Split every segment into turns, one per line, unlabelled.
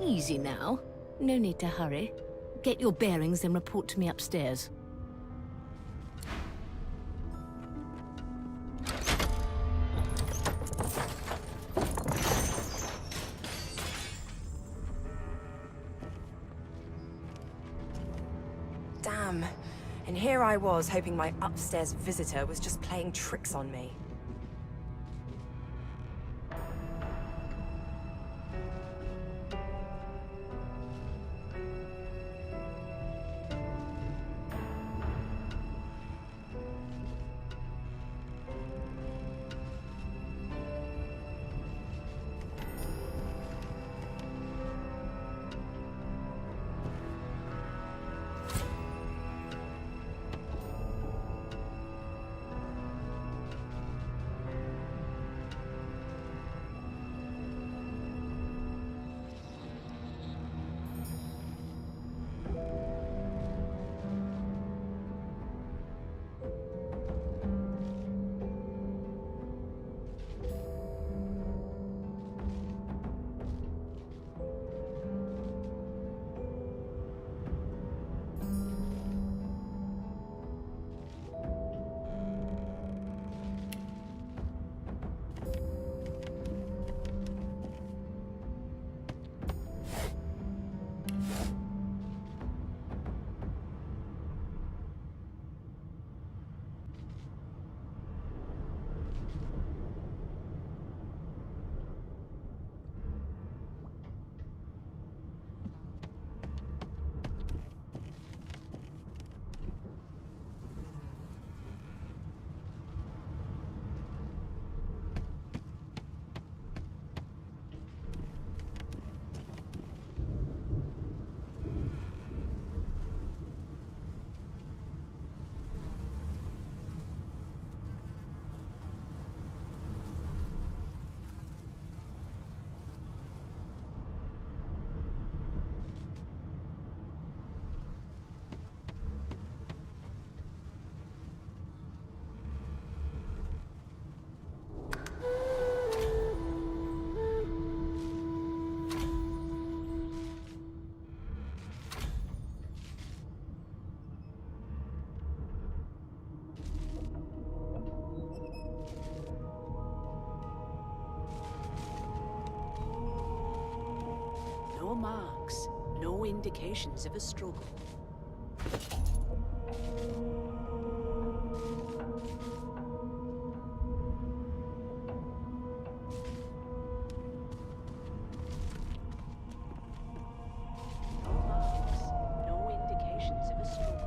Easy now. No need to hurry. Get your bearings and report to me upstairs.
Damn. And here I was, hoping my upstairs visitor was just playing tricks on me.
No marks, no indications of a struggle. No marks, no indications of a struggle.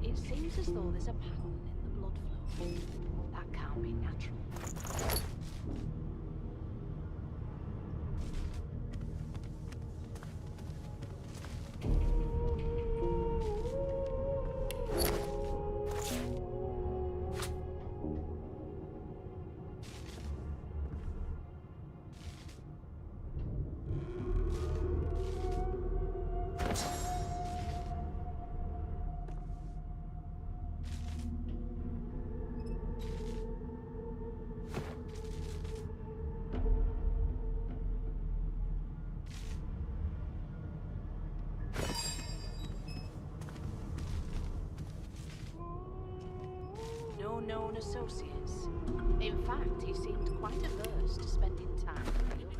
It seems as though there's a pattern in the blood flow. That can't be natural. No known associates. In fact, he seemed quite averse to spending time with the others.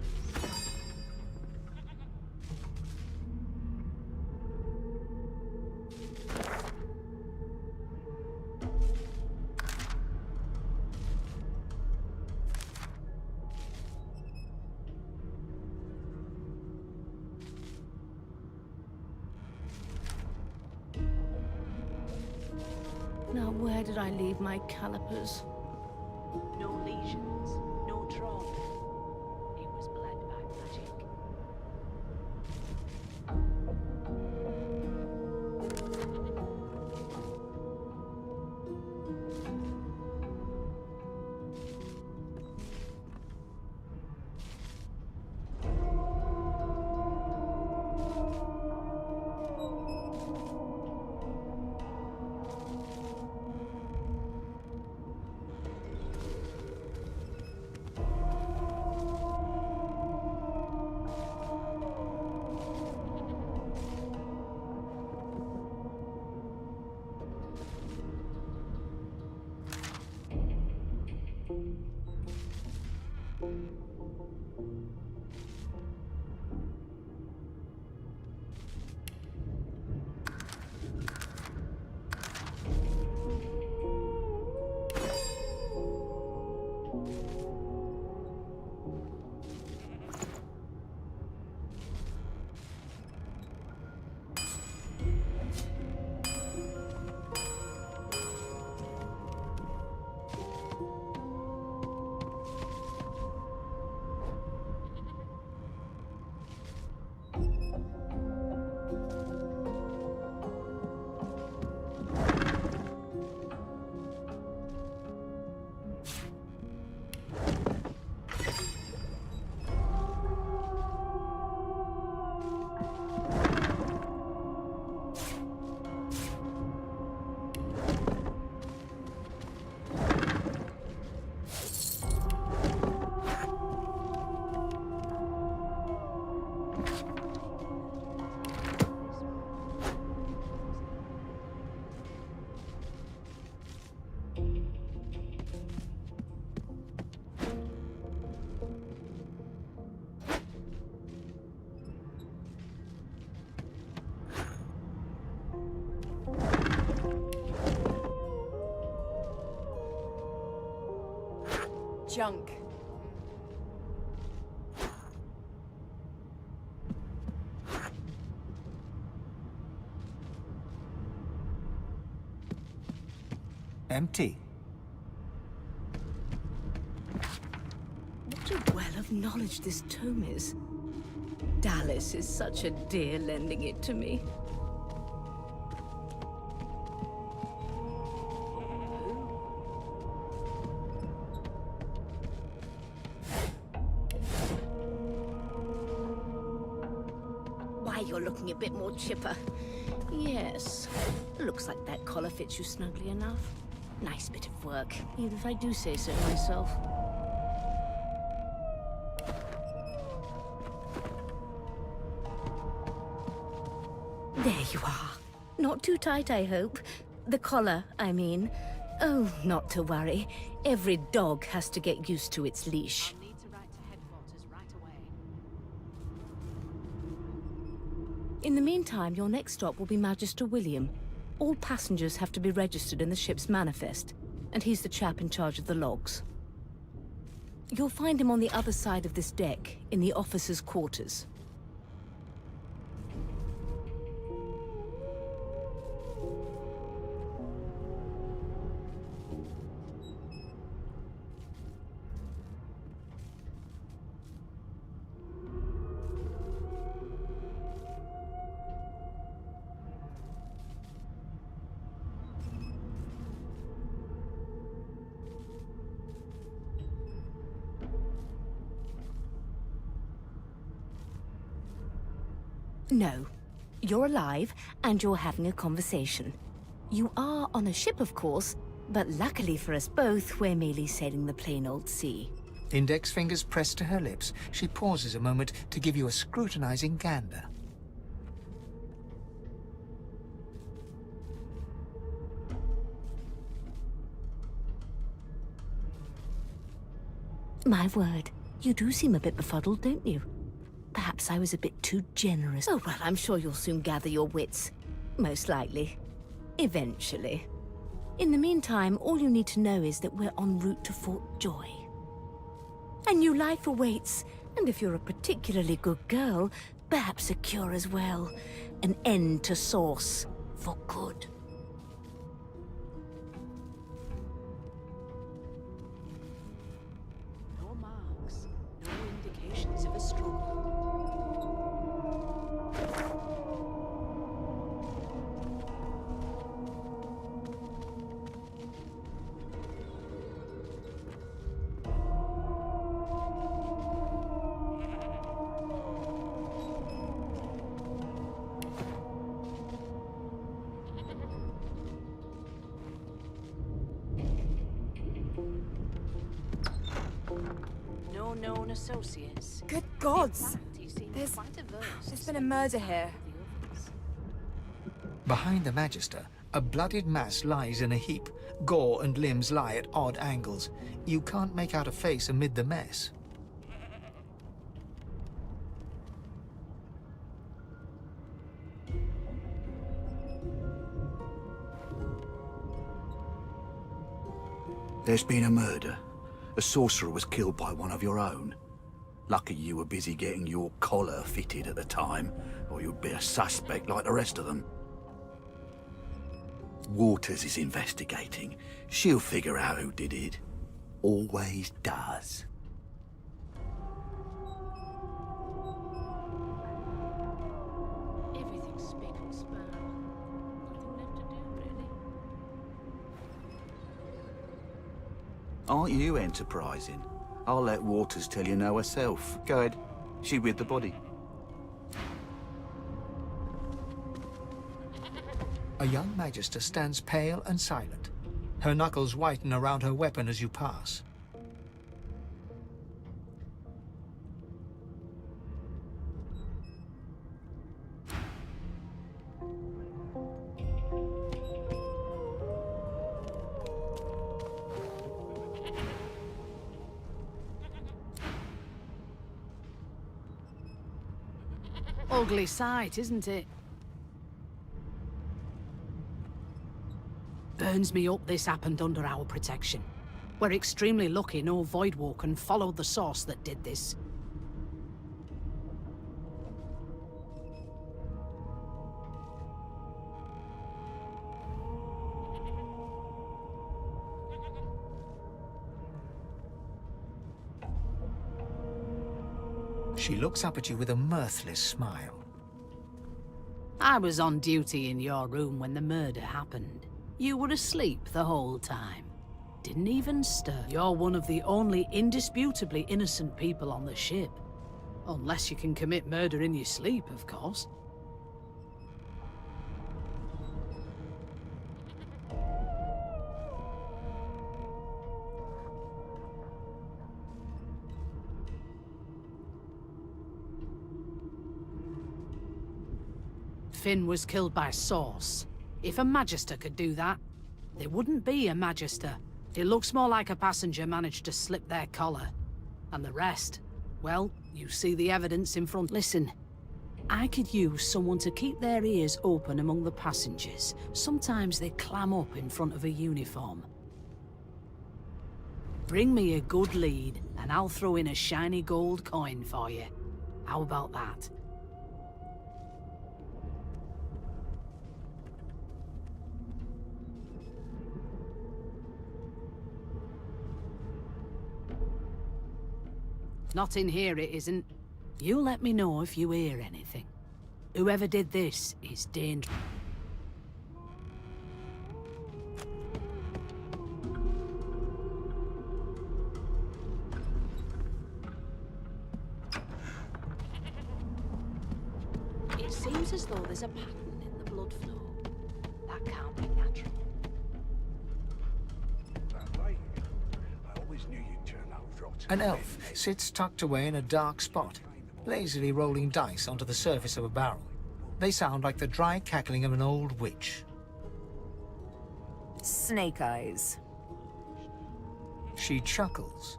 Now, where did I leave my calipers?
No lesions, no trauma. He was bled by magic.
junk.
Empty.
What a well of knowledge this tome is. Dallas is such a dear lending it to me. Why, you're looking a bit more chipper. Yes. Looks like that collar fits you snugly enough. Nice bit of work, even if I do say so myself. There you are. Not too tight, I hope. The collar, I mean. Oh, not to worry. Every dog has to get used to its leash.
I'll need to write to headquarters right away.
In the meantime, your next stop will be Magister William. All passengers have to be registered in the ship's manifest, and he's the chap in charge of the logs. You'll find him on the other side of this deck, in the officers' quarters. No. You're alive, and you're having a conversation. You are on a ship, of course, but luckily for us both, we're merely sailing the plain old sea.
Index fingers pressed to her lips, she pauses a moment to give you a scrutinizing gander.
My word, you do seem a bit befuddled, don't you? Perhaps I was a bit too generous. Oh, well, I'm sure you'll soon gather your wits. Most likely. Eventually. In the meantime, all you need to know is that we're en route to Fort Joy. A new life awaits, and if you're a particularly good girl, perhaps a cure as well. An end to Source. For good.
No marks, no indications of a struggle. No known associates.
Good
In
gods!
fact, he seemed
There's-
quite averse to
There's been a murder here.
the others.
Behind the Magister, a bloodied mass lies in a heap. Gore and limbs lie at odd angles. You can't make out a face amid the mess.
There's been a murder. A sorcerer was killed by one of your own. Lucky you were busy getting your collar fitted at the time, or you'd be a suspect like the rest of them. Waters is investigating. She'll figure out who did it. Always does.
Everything's spick and span. Nothing left to do, really.
Aren't you enterprising? I'll let Waters tell you no herself. Go ahead. She with the body.
A young Magister stands pale and silent. Her knuckles whiten around her weapon as you pass.
Ugly sight, isn't it? Burns me up this happened under our protection. We're extremely lucky no Voidwoken followed the source that did this.
She looks up at you with a mirthless smile.
I was on duty in your room when the murder happened. You were asleep the whole time. Didn't even stir. You're one of the only indisputably innocent people on the ship. Unless you can commit murder in your sleep, of course. Finn was killed by Source. If a Magister could do that, there wouldn't be a Magister. It looks more like a passenger managed to slip their collar. And the rest, well, you see the evidence in front. Listen, I could use someone to keep their ears open among the passengers. Sometimes they clam up in front of a uniform. Bring me a good lead, and I'll throw in a shiny gold coin for you. How about that? Not in here, it isn't. You let me know if you hear anything. Whoever did this is dangerous.
It seems as though there's a pattern in the blood flow. That can't be natural.
An elf sits tucked away in a dark spot, lazily rolling dice onto the surface of a barrel. They sound like the dry cackling of an old witch.
Snake eyes.
She chuckles.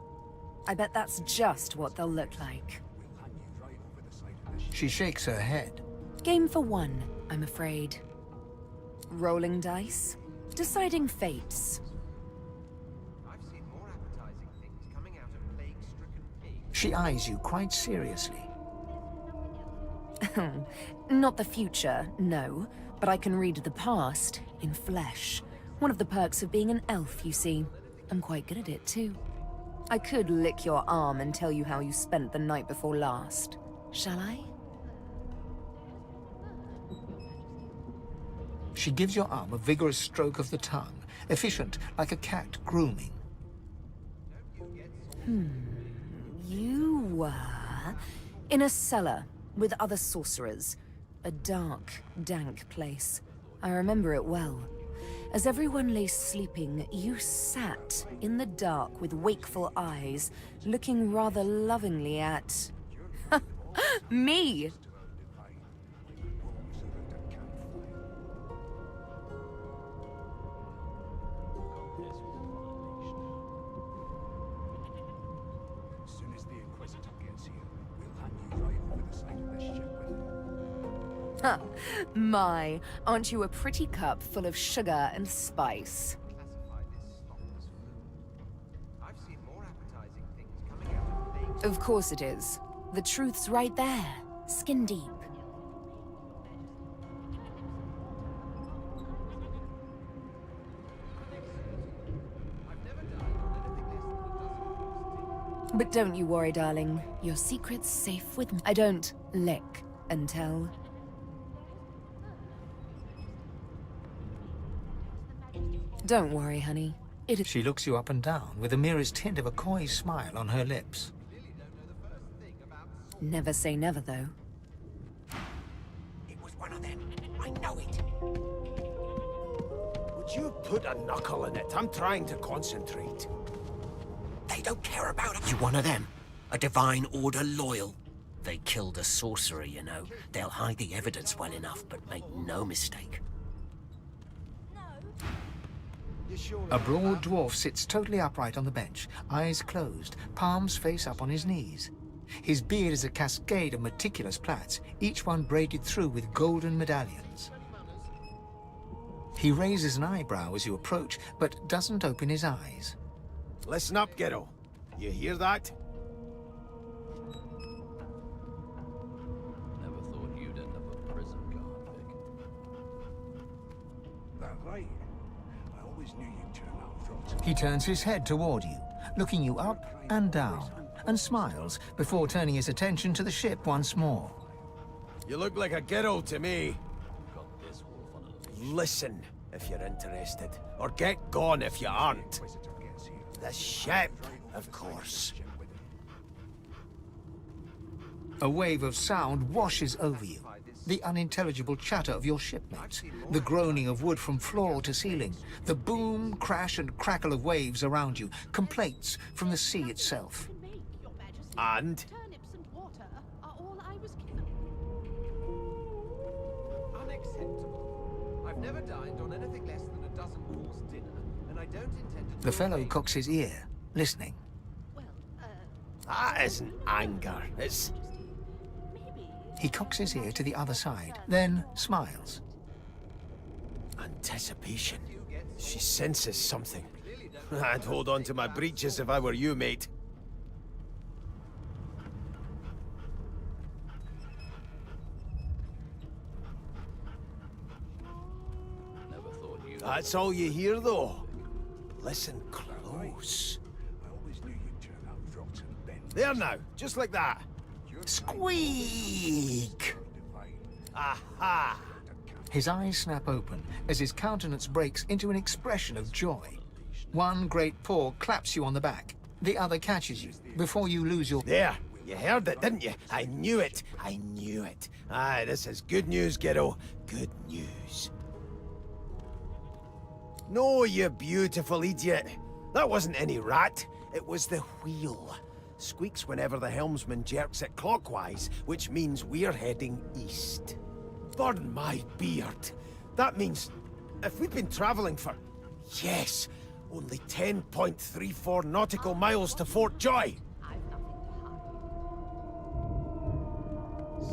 I bet that's just what they'll look like.
She shakes her head.
Game for one, I'm afraid. Rolling dice. Deciding fates.
She eyes you quite seriously.
Not the future, no. But I can read the past in flesh. One of the perks of being an elf, you see. I'm quite good at it, too. I could lick your arm and tell you how you spent the night before last. Shall I?
She gives your arm a vigorous stroke of the tongue, efficient like a cat grooming.
You were in a cellar with other sorcerers. A dark, dank place. I remember it well. As everyone lay sleeping, you sat in the dark with wakeful eyes, looking rather lovingly at... me! Huh. My, aren't you a pretty cup full of sugar and spice? Of course it is. The truth's right there, skin deep. But don't you worry, darling. Your secret's safe with me. I don't lick and tell. Don't worry, honey. It is...
She looks you up and down with the merest hint of a coy smile on her lips.
Never say never, though.
It was one of them. I know it. Would you put a knuckle in it? I'm trying to concentrate. They don't care about it.
You one of them? A Divine Order loyal? They killed a sorcerer, you know. They'll hide the evidence well enough, but make no mistake.
A broad dwarf sits totally upright on the bench, eyes closed, palms face up on his knees. His beard is a cascade of meticulous plaits, each one braided through with golden medallions. He raises an eyebrow as you approach, but doesn't open his eyes.
Listen up, Ghetto. You hear that?
Never thought you'd end up a prison guard, Vic.
That right? I always knew you'd turn out rotten.
He turns his head toward you, looking you up and down, and smiles before turning his attention to the ship once more.
You look like a Ghetto to me.
Got this wolf on a leash.
Listen, if you're interested. Or get gone if you aren't. The ship, of course.
A wave of sound washes over you. The unintelligible chatter of your shipmates, the groaning of wood from floor to ceiling, the boom, crash and crackle of waves around you, complaints from the sea itself.
And?
Turnips and water are all I was given.
Unacceptable. I've never dined on anything less than a dozen-course dinner, and I don't intend to...
The fellow cocks his ear, listening.
Well,
That isn't anger, it's...
maybe...
He cocks his ear to the other side, then smiles.
anticipation. She senses something. I'd hold on to my breeches if I were you, mate.
Never thought you...
That's all you hear, though. Listen close.
I always knew you'd turn out rotten, Ben.
There now, just like that.
Squeak!
Aha!
His eyes snap open as his countenance breaks into an expression of joy. One great paw claps you on the back. The other catches you before you lose your...
There, you heard it, didn't you? I knew it. I knew it. Aye, this is good news, kiddo. Good news. No, you beautiful idiot. That wasn't any rat. It was the wheel. Squeaks whenever the helmsman jerks it clockwise, which means we're heading east. Burn my beard. That means if we've been traveling for, yes, only 10.34 nautical miles to Fort Joy.
I've nothing to hide.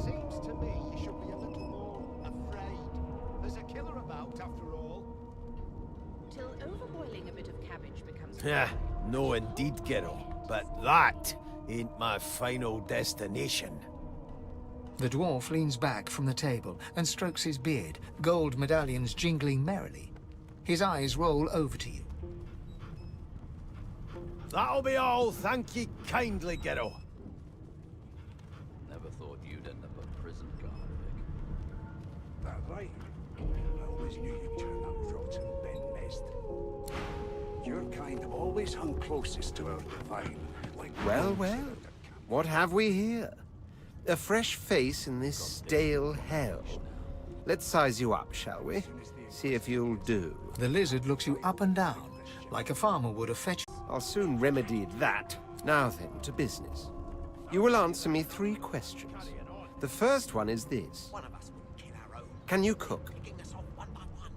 Seems to me you should be a little more afraid. There's a killer about, after all.
Till overboiling a bit of cabbage becomes...
Yeah, no indeed, kiddo. But that ain't my final destination.
The dwarf leans back from the table and strokes his beard, gold medallions jingling merrily. His eyes roll over to you.
That'll be all, thank ye kindly, kiddo.
Never thought you'd end up a prison guard, Vic.
That right? I always knew you'd turn out rotten, Ben Nest. Your kind always hung closest to our divine, like...
Well, well. What have we here? A fresh face in this stale hell. Let's size you up, shall we? See if you'll do.
The lizard looks you up and down, like a farmer would a fetch...
I'll soon remedy that. Now then, to business. You will answer me 3 questions. The first one is this.
One of us would kill our own,
Can you cook?
picking us off one by one.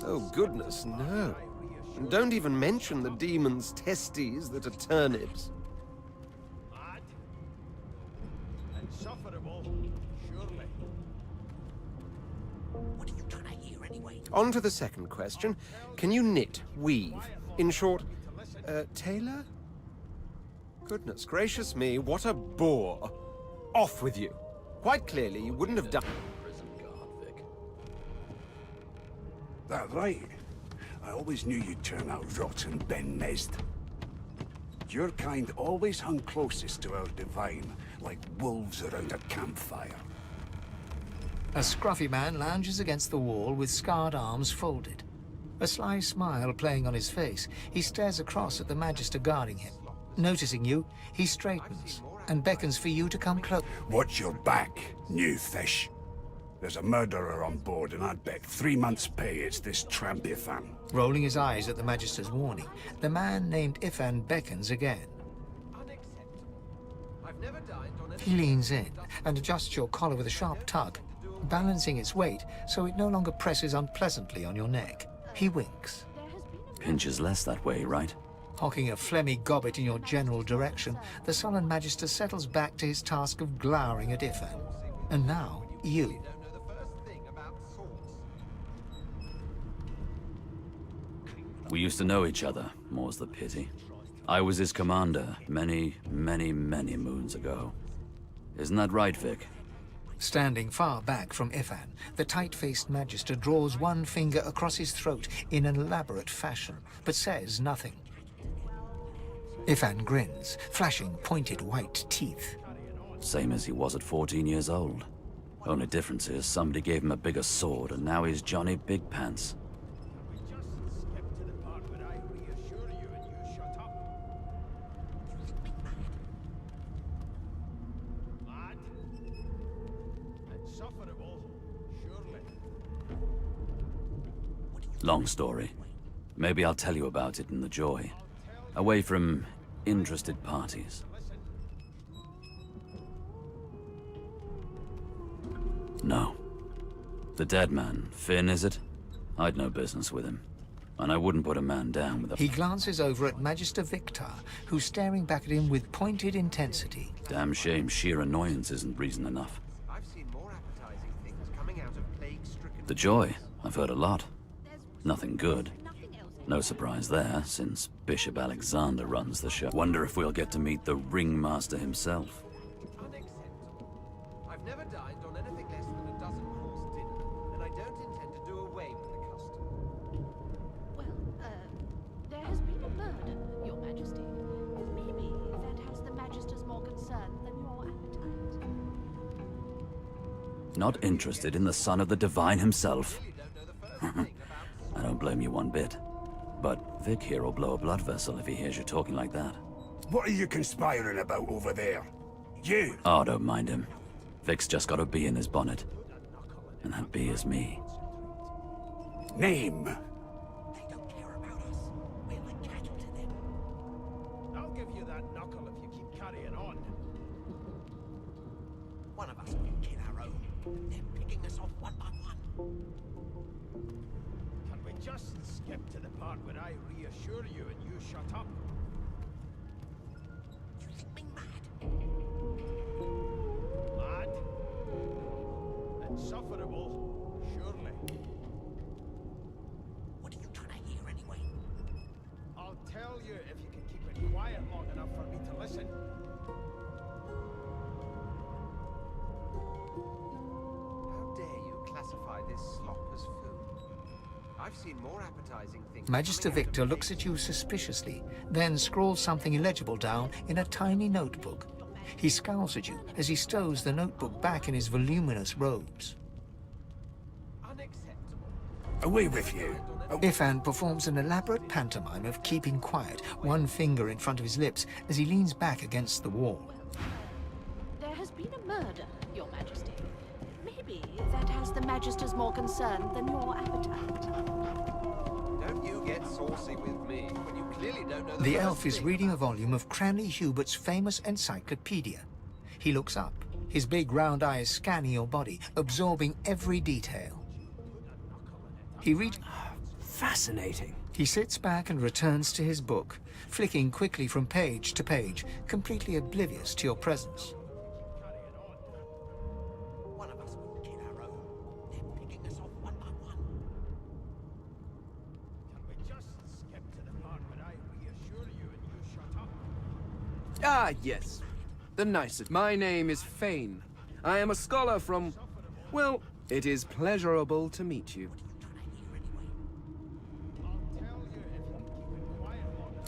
Oh, goodness, no. And don't even mention the demon's testes that are turnips.
Mad? Insufferable, surely.
What are you trying to hear anyway?
On to the second question. Can you knit, weave? In short, tailor? Goodness gracious me, what a bore. Off with you. Quite clearly, you wouldn't have done...
Prison guard, Vic.
That right? I always knew you'd turn out rotten, Ben Nest. Your kind always hung closest to our divine, like wolves around a campfire.
A scruffy man lounges against the wall with scarred arms folded. A sly smile playing on his face, he stares across at the Magister guarding him. Noticing you, he straightens and beckons for you to come close.
Watch your back, new fish. There's a murderer on board, and I'd bet 3 months' pay it's this tramp Ifan.
Rolling his eyes at the Magister's warning, the man named Ifan beckons again.
Unacceptable. I've never dined on
He leans in and adjusts your collar with a sharp tug, balancing its weight so it no longer presses unpleasantly on your neck. He winks.
Pinches less that way, right?
Hocking a phlegmy gobbet in your general direction, the sullen Magister settles back to his task of glowering at Ifan. And now, you.
don't know the first thing about sauce.
We used to know each other, more's the pity. I was his commander many moons ago. Isn't that right, Vic?
Standing far back from Ifan, the tight-faced Magister draws one finger across his throat in an elaborate fashion, but says nothing. Ifan grins, flashing pointed white teeth.
Same as he was at 14 years old. Only difference is somebody gave him a bigger sword and now he's Johnny Big Pants. Long story. Maybe I'll tell you about it in the Joy. Away from interested parties. No. The dead man, Finn, is it? I'd no business with him. And I wouldn't put a man down with a...
He glances over at Magister Victor, who's staring back at him with pointed intensity.
Damn shame sheer annoyance isn't reason enough.
I've seen more appetizing things coming out of plague-stricken...
The Joy, I've heard a lot. Nothing good. No surprise there, since Bishop Alexander runs the show. Wonder if we'll get to meet the ringmaster himself.
Unacceptable. I've never dined on anything less than a dozen-course dinner, and I don't intend to do away with the custom.
Well, there has been a murder, Your Majesty. Maybe that has the Magisters more concerned than your appetite.
Not interested in the son of the divine himself. I don't blame you one bit. But Vic here will blow a blood vessel if he hears you talking like that.
What are you conspiring about over there? You!
Oh, don't mind him. Vic's just got a bee in his bonnet. And that bee is me.
Name!
They don't care about us. We're like cattle to them.
I'll give you that knuckle if you keep carrying on.
One of us will kill our own. They're picking us off one by one.
Can we just skip to the part where I reassure you and you shut up?
You think me mad?
Mad? Insufferable, surely.
What are you trying to hear anyway?
I'll tell you if you can keep it quiet long enough for me to listen.
How dare you classify this slop as food? I've seen more appetizing things...
Magister Victor looks at you suspiciously, then scrawls something illegible down in a tiny notebook. He scowls at you as he stows the notebook back in his voluminous robes.
Unacceptable.
Away with you!
Ifan performs an elaborate pantomime of keeping quiet, one finger in front of his lips as he leans back against the wall.
There has been a murder, Your Majesty. Maybe that has the Magisters more concerned than your appetite.
Don't you get saucy with me when you clearly don't know the
The
first
elf is
thing
reading a
about
volume of Cranley Hubert's famous encyclopedia. He looks up, his big round eyes scanning your body, absorbing every detail. He reads...
Fascinating.
He sits back and returns to his book, flicking quickly from page to page, completely oblivious to your presence.
One of us will kill our own. They're picking us off one by one.
Can we just skip to the part where I reassure you and you shut up?
Ah, yes. The nicest. My name is Fane. I am a scholar from... Well, it is pleasurable to meet you.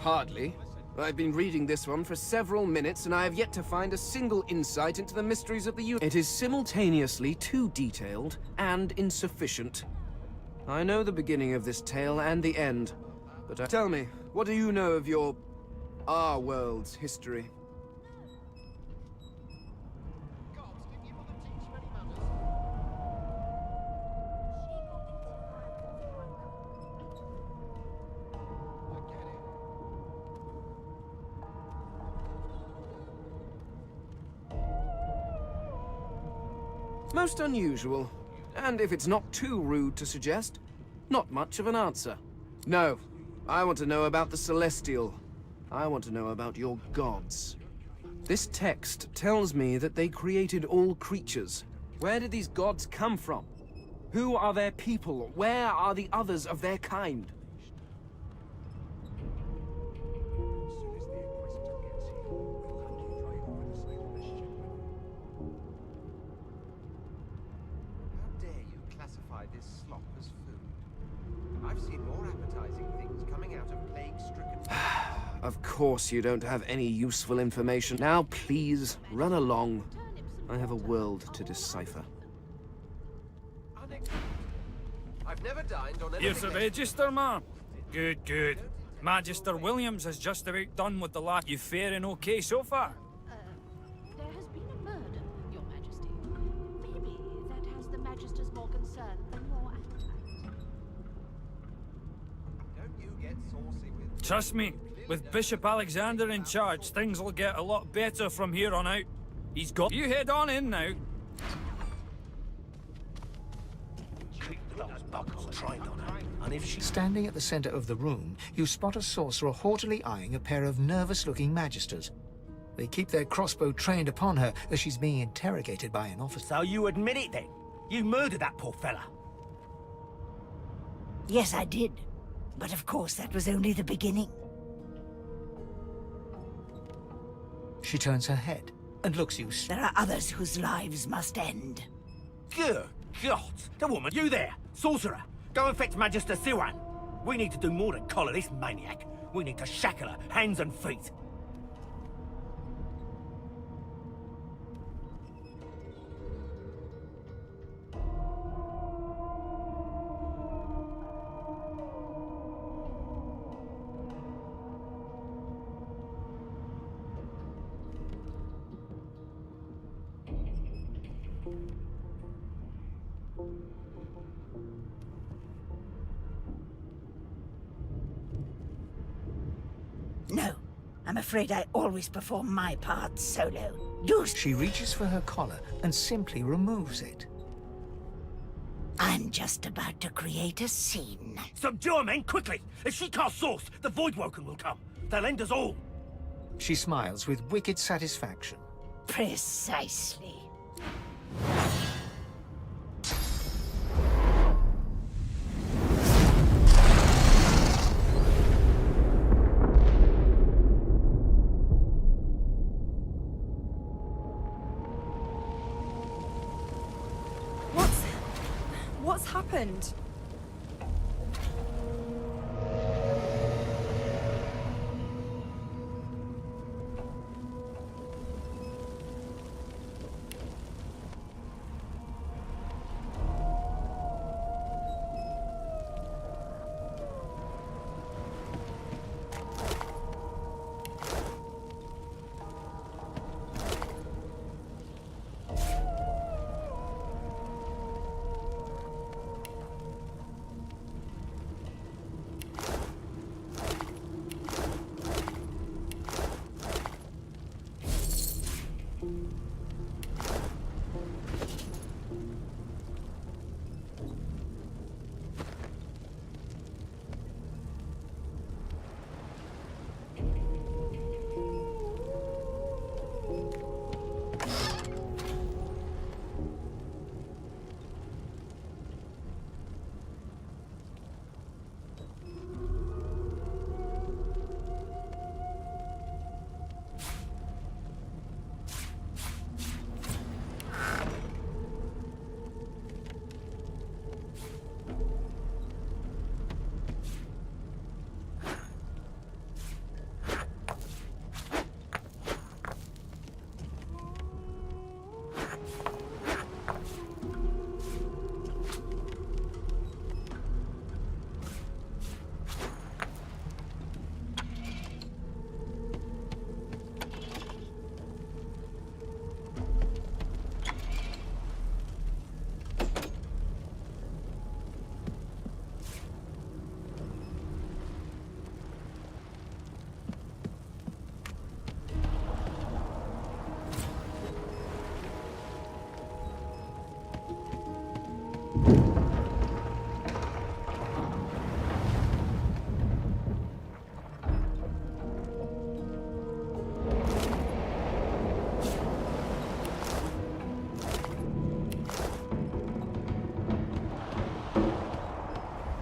Hardly. I've been reading this one for several minutes, and I have yet to find a single insight into the mysteries of the universe. It is simultaneously too detailed and insufficient. I know the beginning of this tale and the end, but tell me, what do you know of our world's history? Most unusual. And if it's not too rude to suggest, not much of an answer. No, I want to know about the Celestial. I want to know about your gods. This text tells me that they created all creatures. Where did these gods come from? Who are their people? Where are the others of their kind?
slop as food. I've seen more appetizing things coming out of plague-stricken...
Of course you don't have any useful information. Now, please, run along. I have a world to decipher.
I've never dined on
Here's the register, ma'am. Good, good. Magister Williams is just about done with the last. You faring okay so far?
There has been a murder, Your Majesty. Maybe that has the Magister's more concern than your appetite.
Don't you get saucy with...
Trust me, with Bishop Alexander in charge, things will get a lot better from here on out. He's got... You head on in now.
Standing at the center of the room, you spot a sorcerer haughtily eyeing a pair of nervous-looking magisters. They keep their crossbow trained upon her as she's being interrogated by an officer.
So you admit it then? You murdered that poor fella?
Yes, I did. But of course, that was only the beginning.
She turns her head and looks you.
There are others whose lives must end.
Good God! The woman, you there! Sorcerer! Go and fetch Magister Siwan! We need to do more than collar this maniac. We need to shackle her, hands and feet.
No, I'm afraid I always perform my part solo.
She reaches for her collar and simply removes it.
I'm just about to create a scene.
Subdue her, men, quickly! If she casts Source, the Voidwoken will come. They'll end us all.
She smiles with wicked satisfaction.
Precisely.
What's happened?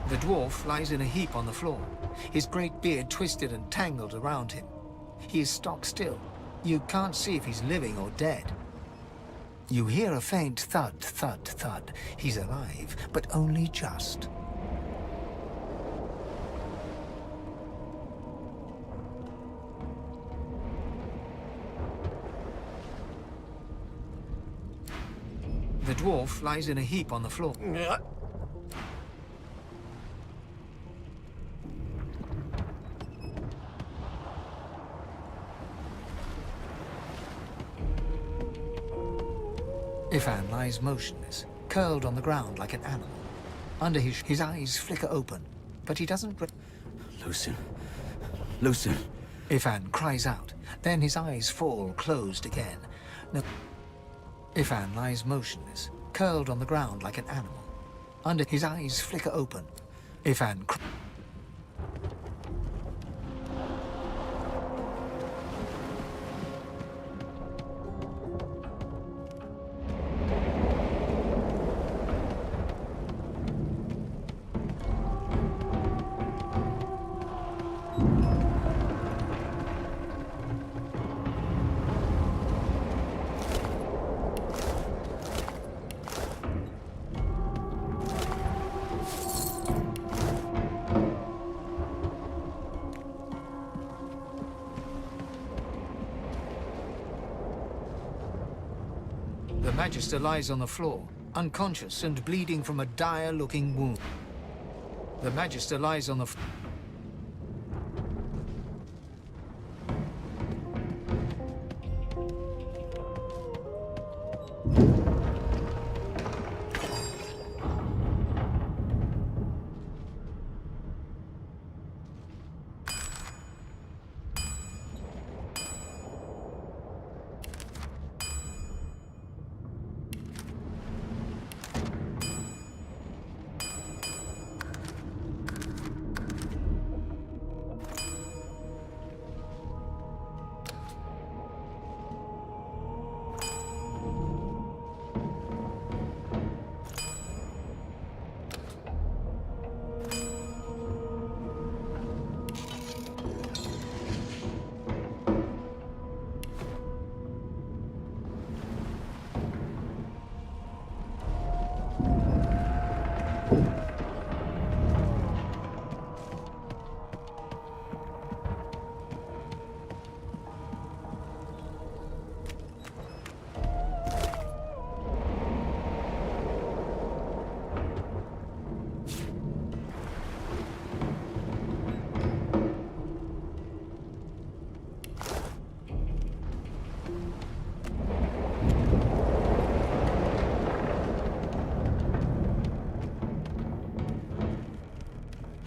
The dwarf lies in a heap on the floor, his great beard twisted and tangled around him. He is stock still. You can't see if he's living or dead. You hear a faint thud, thud, thud. He's alive, but only just. The dwarf lies in a heap on the floor. Ifan lies motionless, curled on the ground like an animal. Under his eyes flicker open, but he doesn't...
Lucien. Lucien.
Ifan cries out, then his eyes fall closed again. No. Ifan lies motionless, curled on the ground like an animal. Under his eyes flicker open. Ifan The Magister lies on the floor, unconscious and bleeding from a dire-looking wound. The Magister lies on the floor.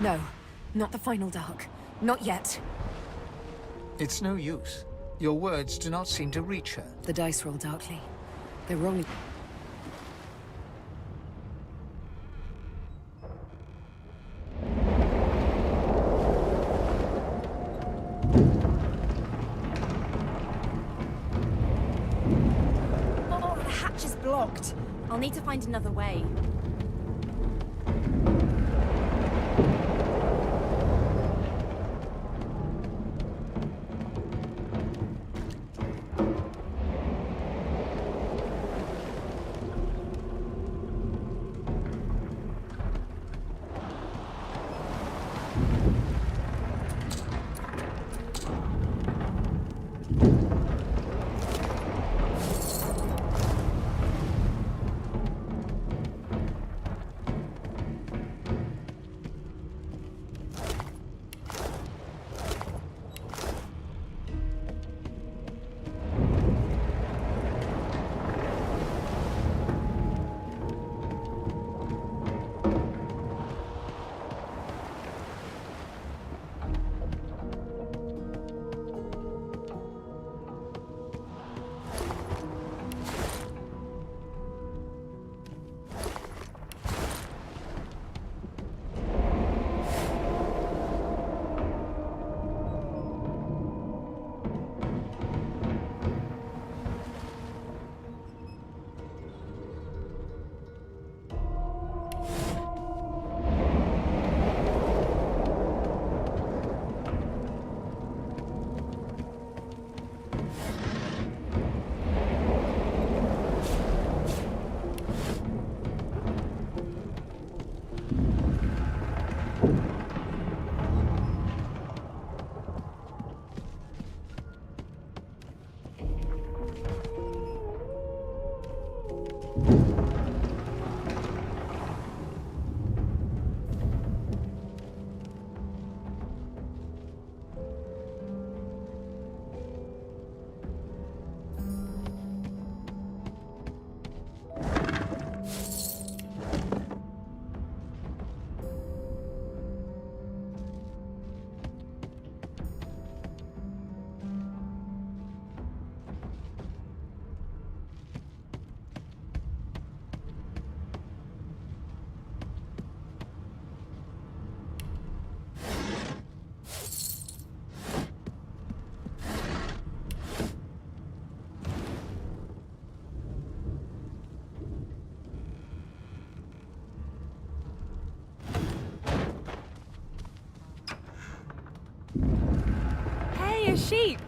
No, not the final dark. Not yet.
It's no use. Your words do not seem to reach her.
The dice roll darkly. They're rolling.
Oh, the hatch is blocked. I'll need to find another way. Hey, a sheep!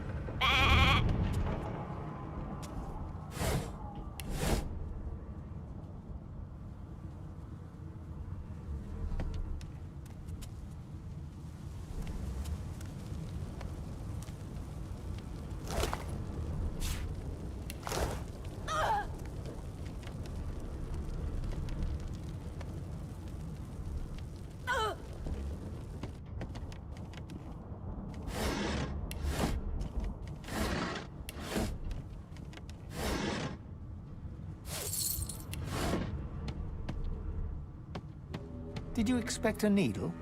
Did you expect a needle?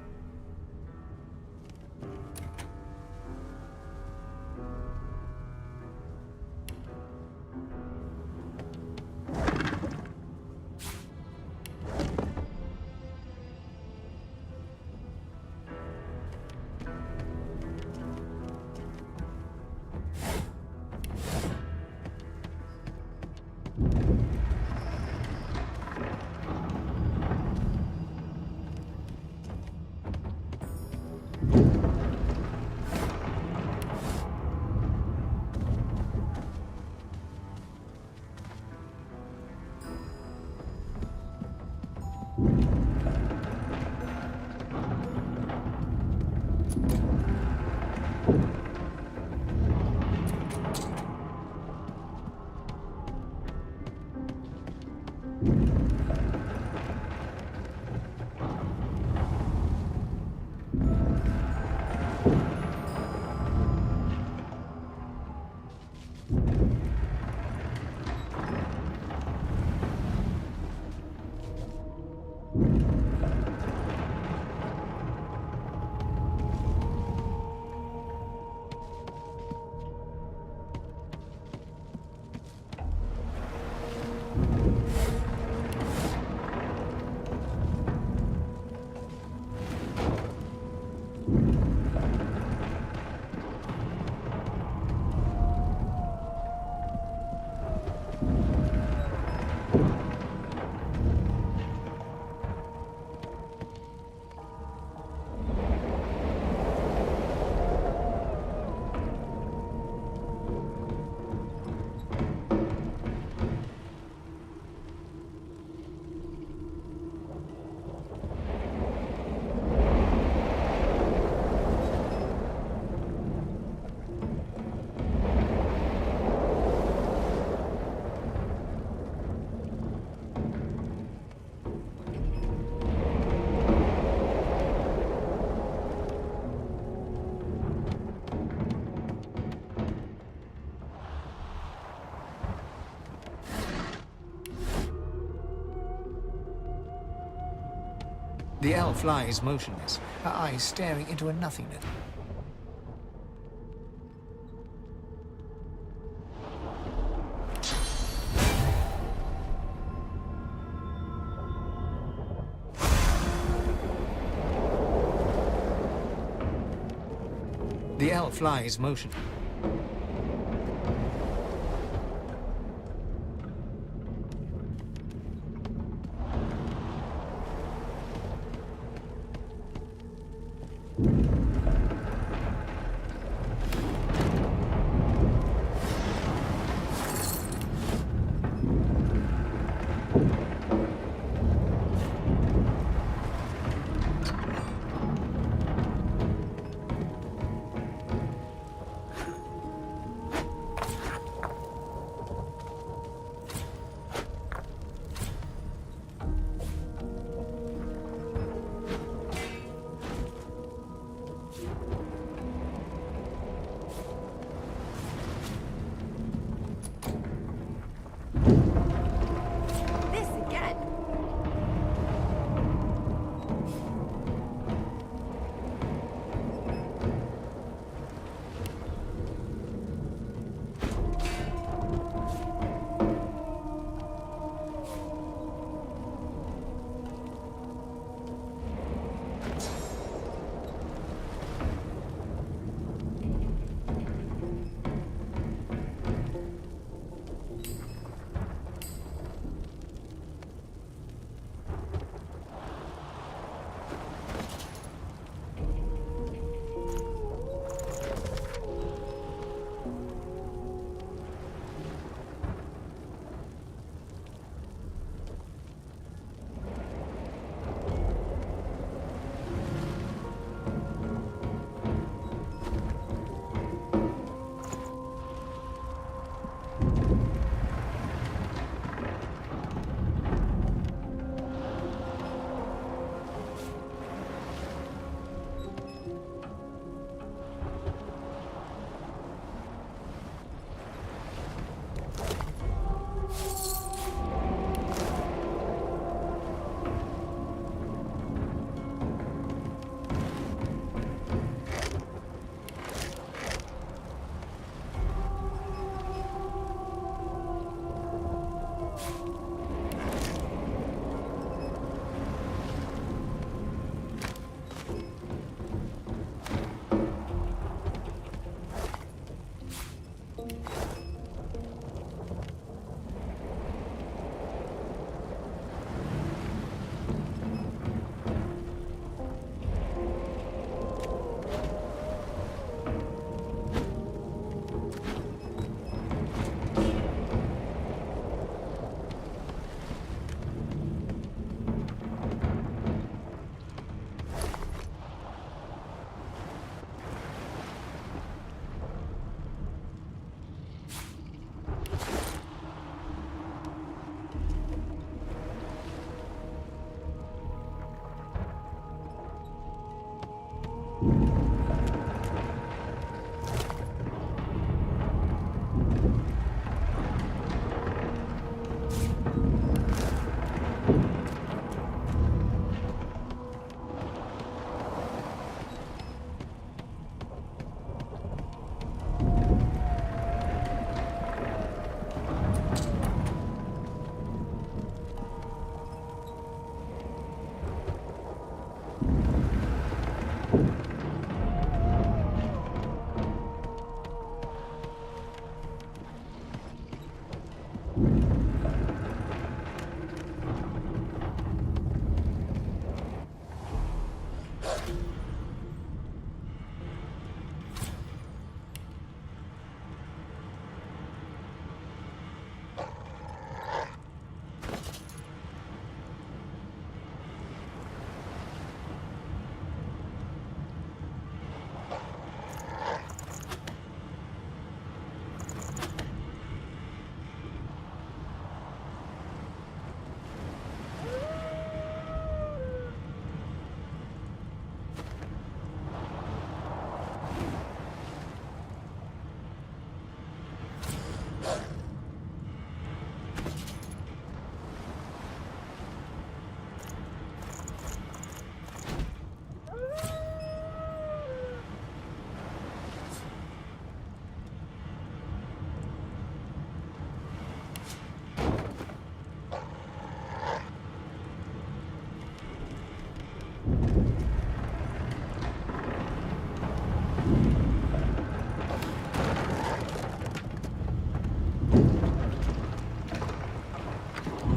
The elf lies motionless, her eyes staring into a nothingness. The elf lies motionless.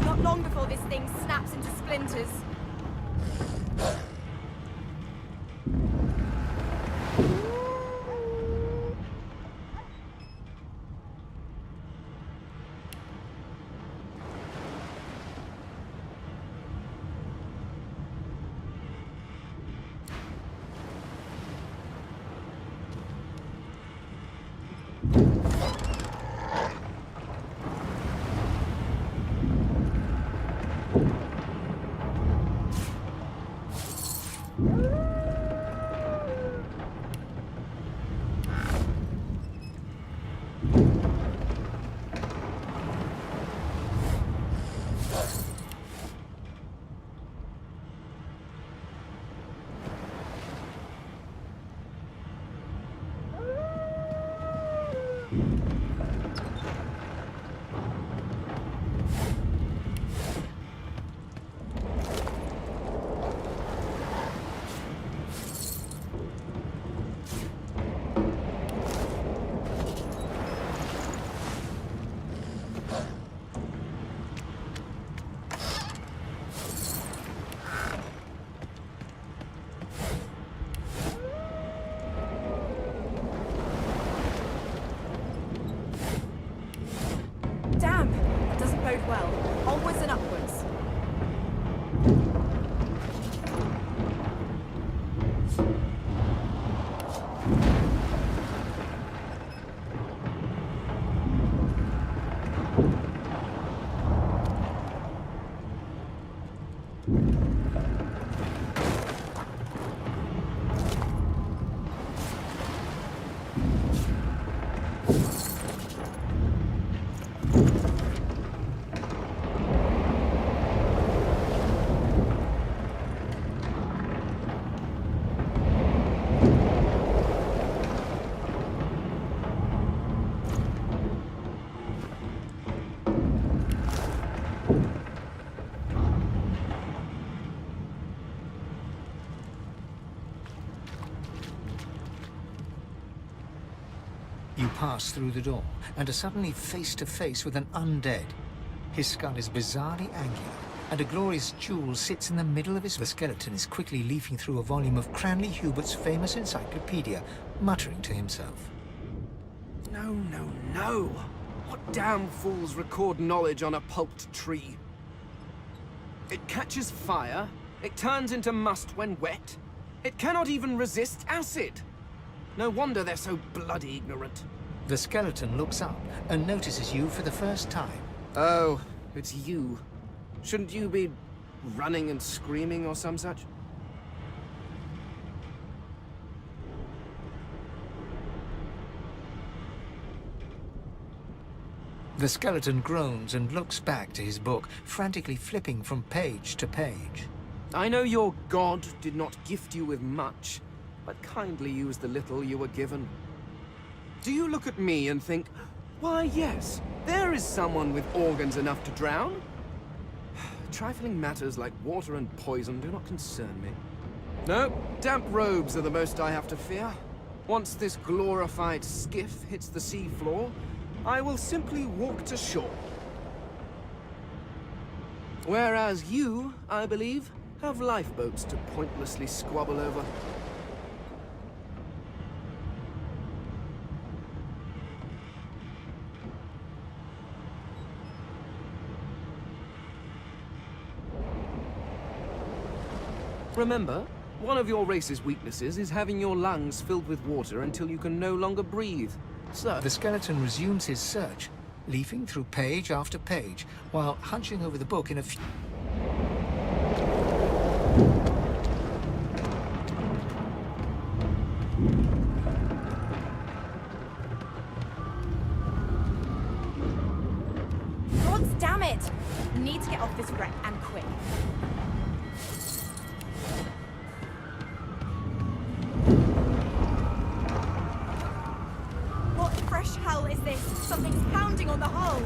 Not long before this thing snaps into splinters. Damn! That doesn't bode well. Onwards and upwards.
You pass through the door and are suddenly face to face with an undead. His skull is bizarrely angular, and a glorious jewel sits in the middle of his... The skeleton is quickly leafing through a volume of Cranley Hubert's famous encyclopedia, muttering to himself.
No, no, no! What damn fools record knowledge on a pulped tree? It catches fire, it turns into must when wet, it cannot even resist acid! No wonder they're so bloody ignorant.
The skeleton looks up and notices you for the first time.
Oh, it's you. Shouldn't you be running and screaming or some such?
The skeleton groans and looks back to his book, frantically flipping from page to page.
I know your god did not gift you with much, but kindly used the little you were given. Do you look at me and think, why yes, there is someone with organs enough to drown? Trifling matters like water and poison do not concern me. No, damp robes are the most I have to fear. Once this glorified skiff hits the sea floor, I will simply walk to shore. Whereas you, I believe, have lifeboats to pointlessly squabble over. Remember, one of your race's weaknesses is having your lungs filled with water until you can no longer breathe. So...
The skeleton resumes his search, leafing through page after page, while hunching over the book in a few...
God damn it! Need to get off this wreck and quick. What fresh hell is this? Something's pounding on the hull.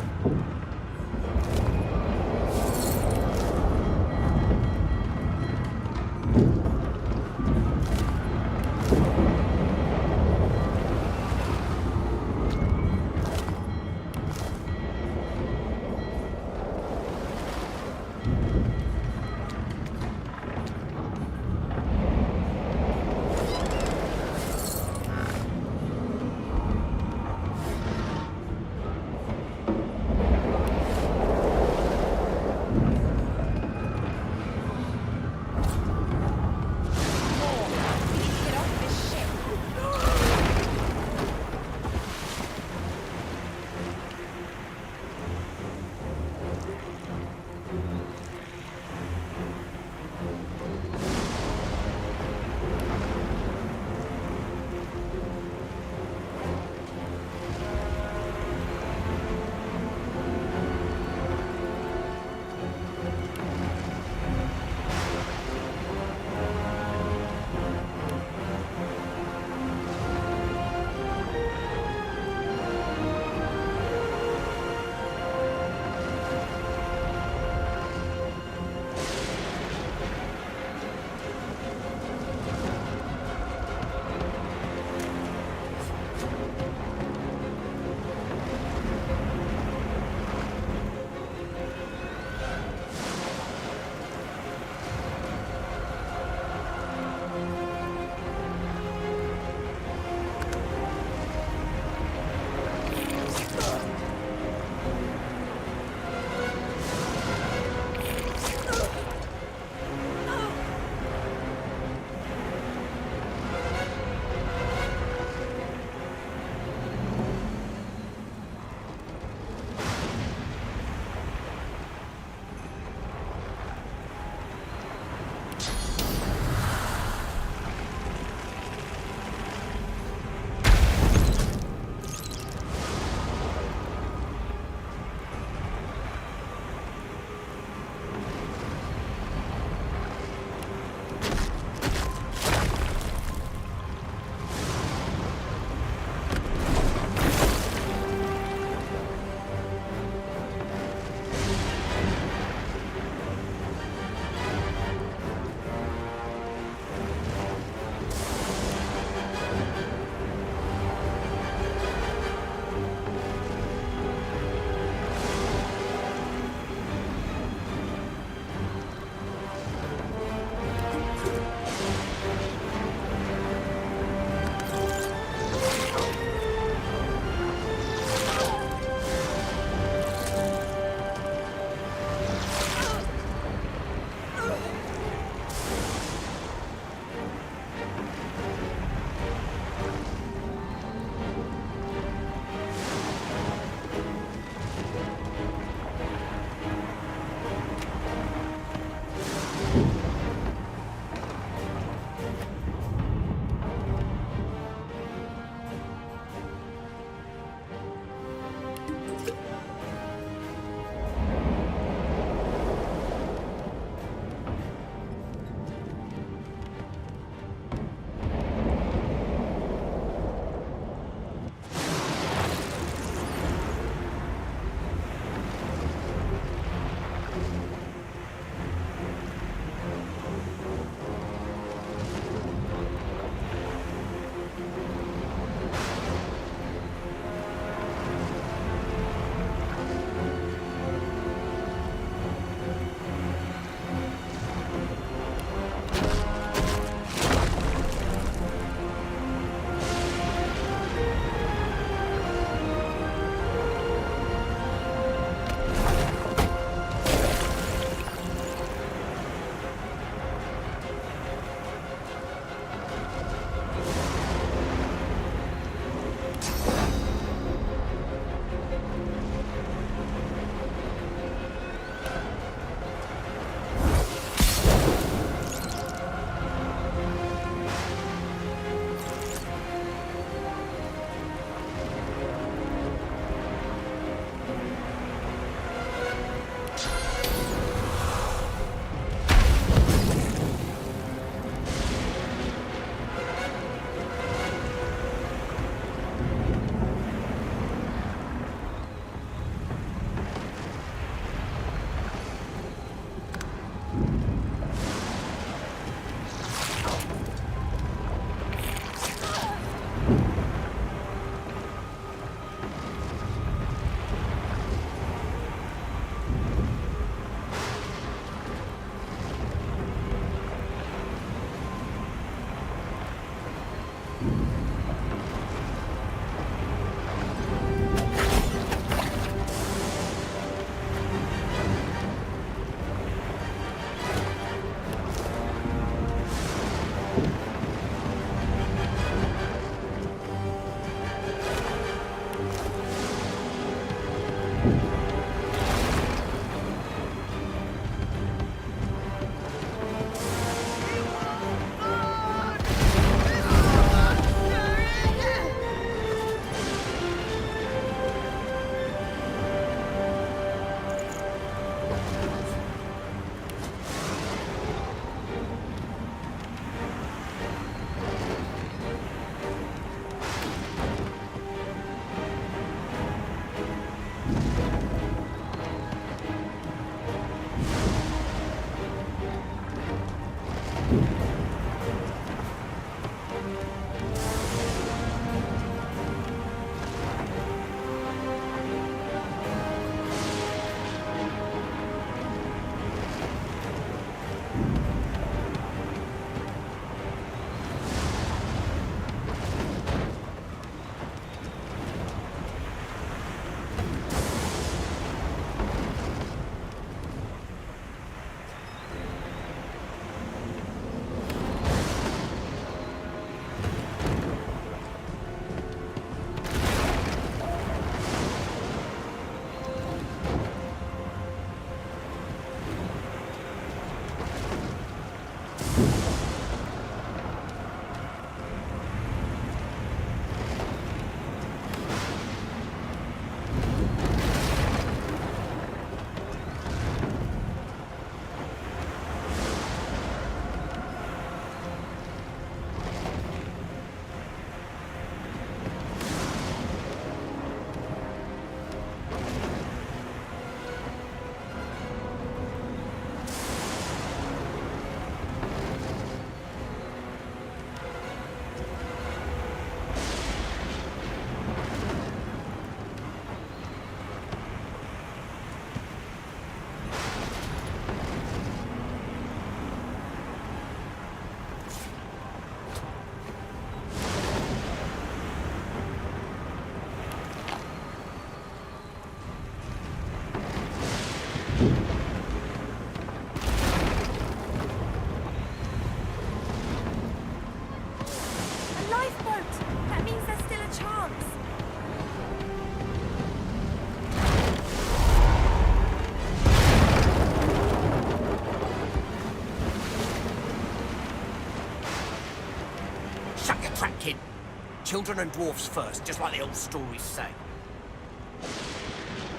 Children and dwarfs first, just like the old stories say.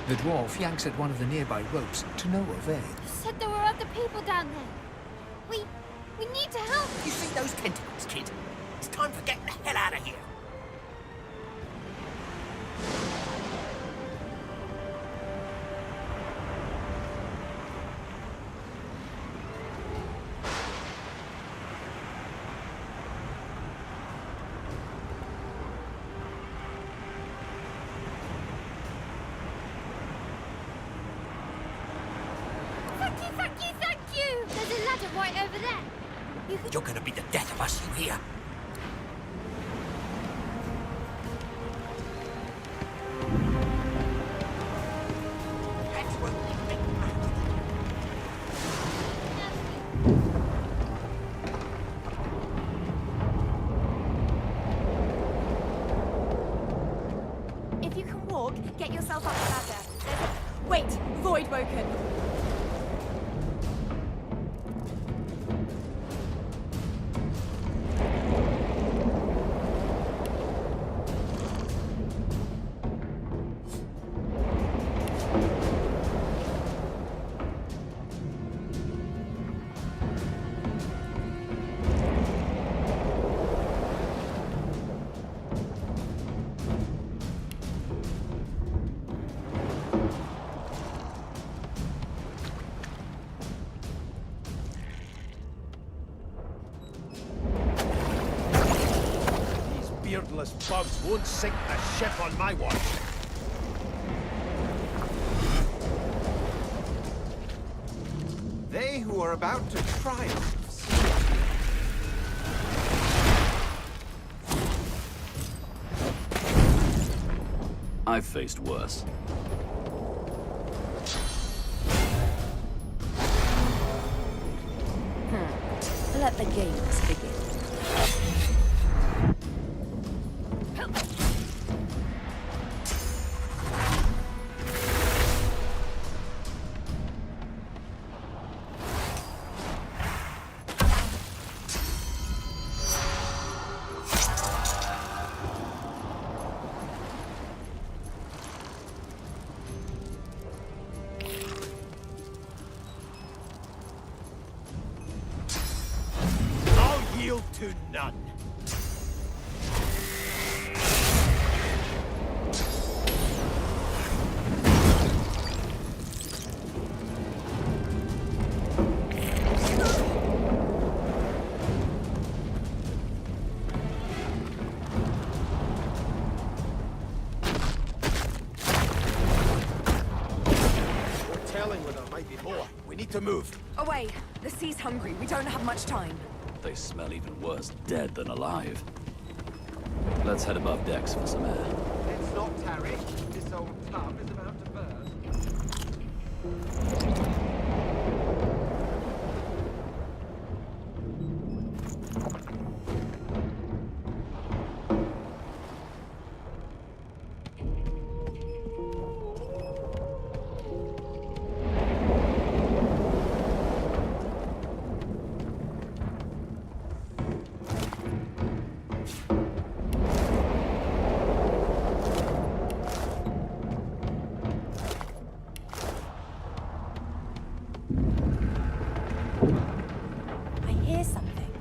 The dwarf yanks at one of the nearby ropes to no avail.
You said there were other people down there. We need to help.
You see those tentacles, kid? It's time for getting the hell out of here.
Thank you! There's a ladder right over there.
You're gonna be the death of us, you hear?
If you can walk, get yourself up the ladder. Wait, void woken.
Beardless bugs won't sink a ship on my watch.
They who are about to triumph.
I've faced worse.
Let the games begin.
I'll yield to none. We're telling where there might be more. We need to move.
Away. The sea's hungry. We don't have much time.
They smell even worse dead than alive. Let's head above decks for some air.
Let's not tarry. This old tub is about to burst.
I hear something.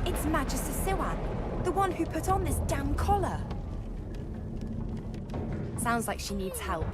It's Magister Siwan, the one who put on this damn collar. Sounds like she needs help.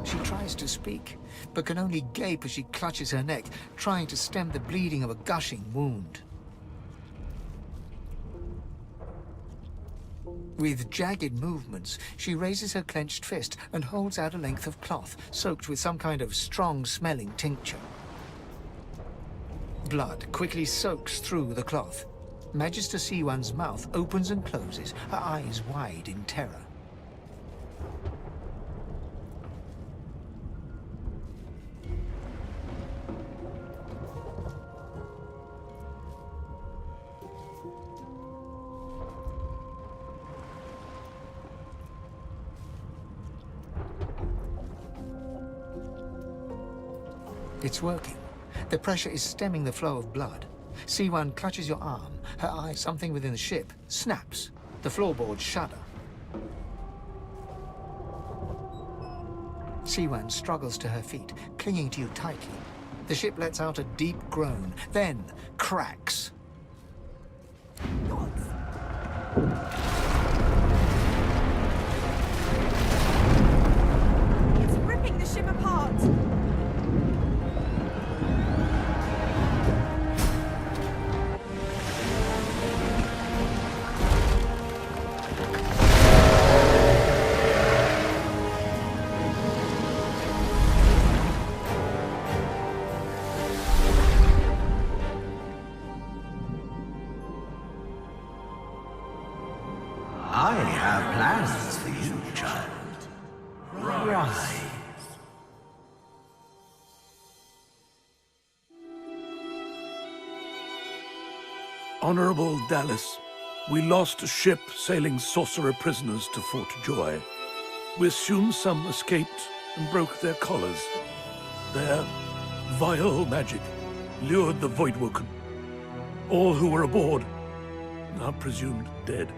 She tries to speak, but can only gape as she clutches her neck, trying to stem the bleeding of a gushing wound. With jagged movements, she raises her clenched fist and holds out a length of cloth, soaked with some kind of strong-smelling tincture. Blood quickly soaks through the cloth. Magister C1's mouth opens and closes, her eyes wide in terror. It's working. The pressure is stemming the flow of blood. C1 clutches your arm. Her eye, something within the ship, snaps. The floorboards shudder. C1 struggles to her feet, clinging to you tightly. The ship lets out a deep groan, then cracks.
It's ripping the ship apart.
I have plans for you, child. Rise.
Honorable Dallas, we lost a ship sailing sorcerer prisoners to Fort Joy. We assume some escaped and broke their collars. Their vile magic lured the Voidwoken. All who were aboard are presumed dead.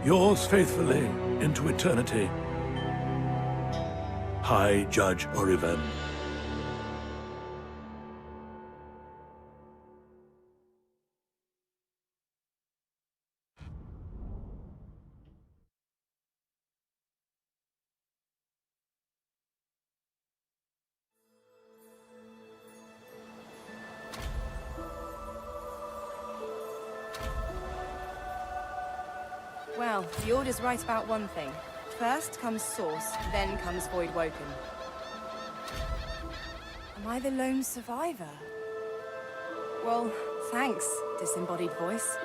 Yours faithfully into eternity, High Judge Orivan.
Well, the Order's right about one thing. First comes Source, then comes Voidwoken. Am I the lone survivor? Well, thanks, disembodied voice.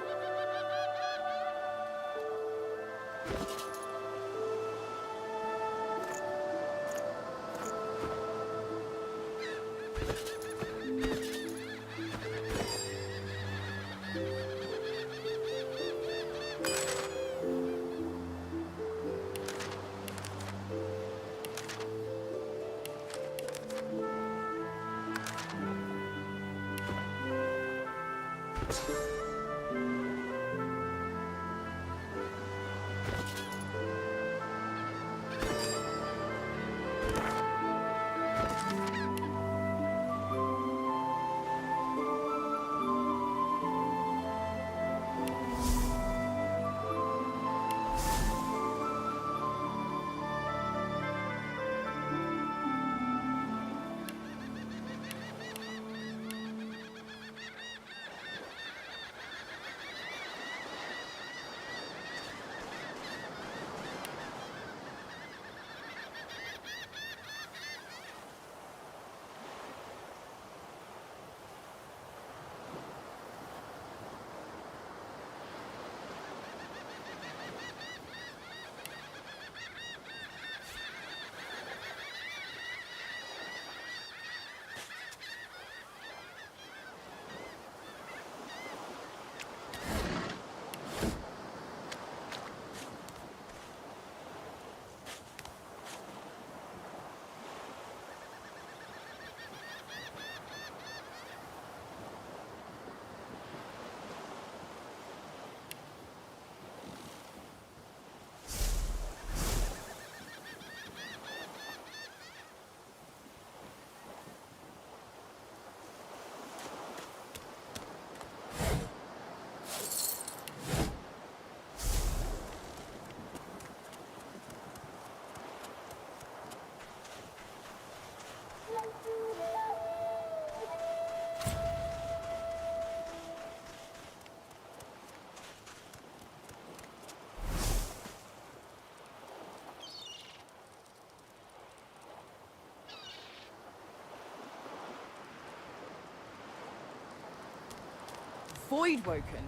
Void Woken.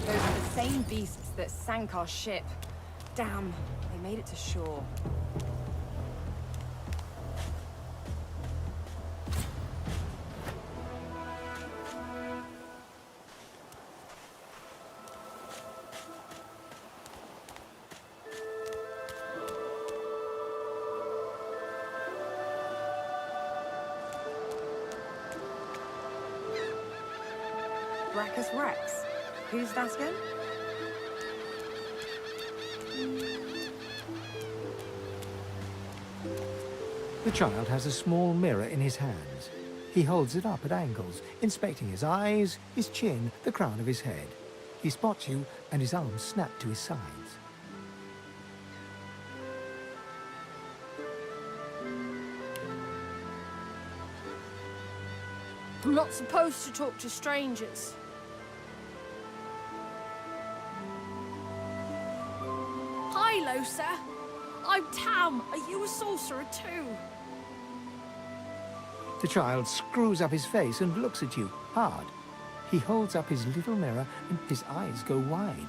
Those are the same beasts that sank our ship. Damn, they made it to shore. Brachus Rex? Who's that again?
The child has a small mirror in his hands. He holds it up at angles, inspecting his eyes, his chin, the crown of his head. He spots you, and his arms snap to his sides.
I'm not supposed to talk to strangers. Hi, Losa. I'm Tam. Are you a sorcerer too?
The child screws up his face and looks at you, hard. He holds up his little mirror and his eyes go wide.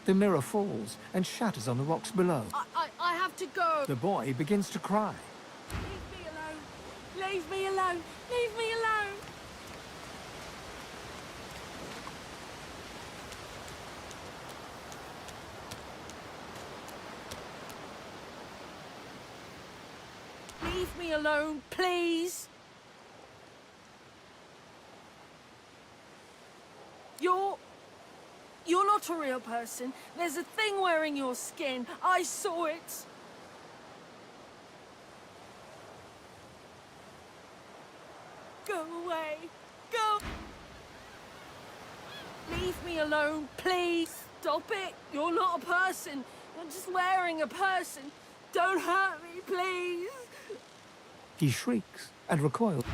The mirror falls and shatters on the rocks below.
I have to go.
The boy begins to cry.
Leave me alone. Leave me alone. Leave me alone. Leave me alone, please. You're not a real person. There's a thing wearing your skin. I saw it. Go away. Go. Leave me alone, please. Stop it. You're not a person. You're just wearing a person. Don't hurt me, please.
He shrieks and recoils.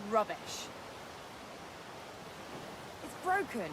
Rubbish. It's broken.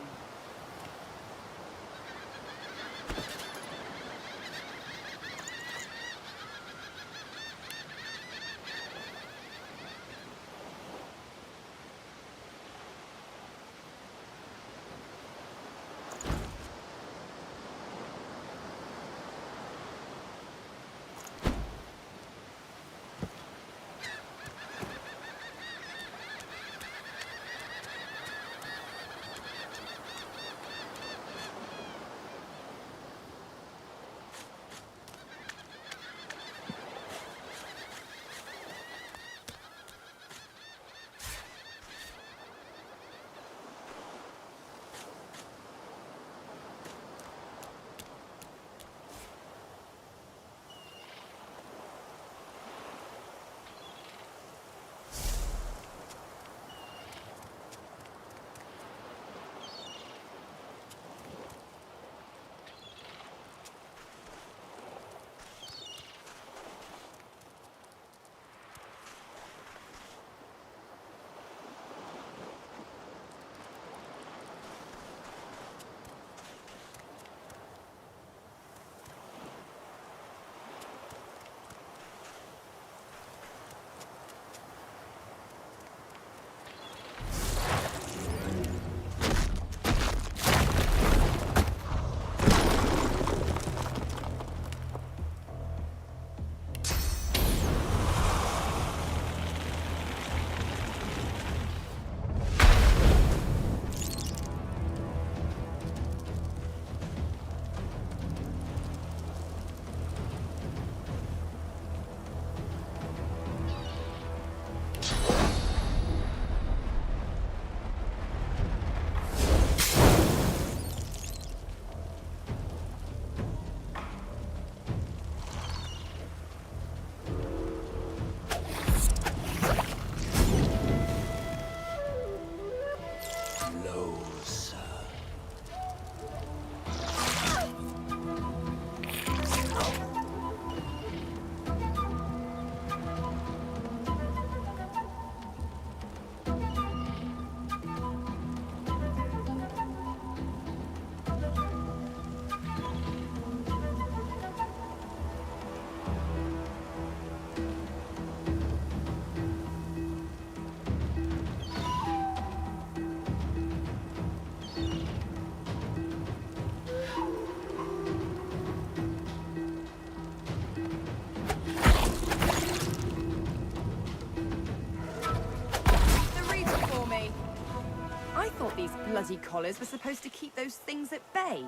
bloody collars were supposed to keep those things at bay.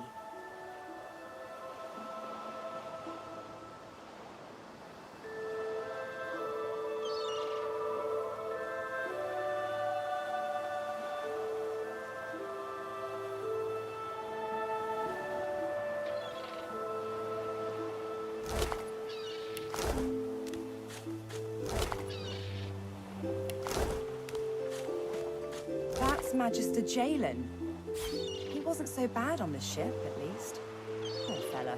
That's Magister Jalen. He wasn't so bad on the ship, at least. Poor fella.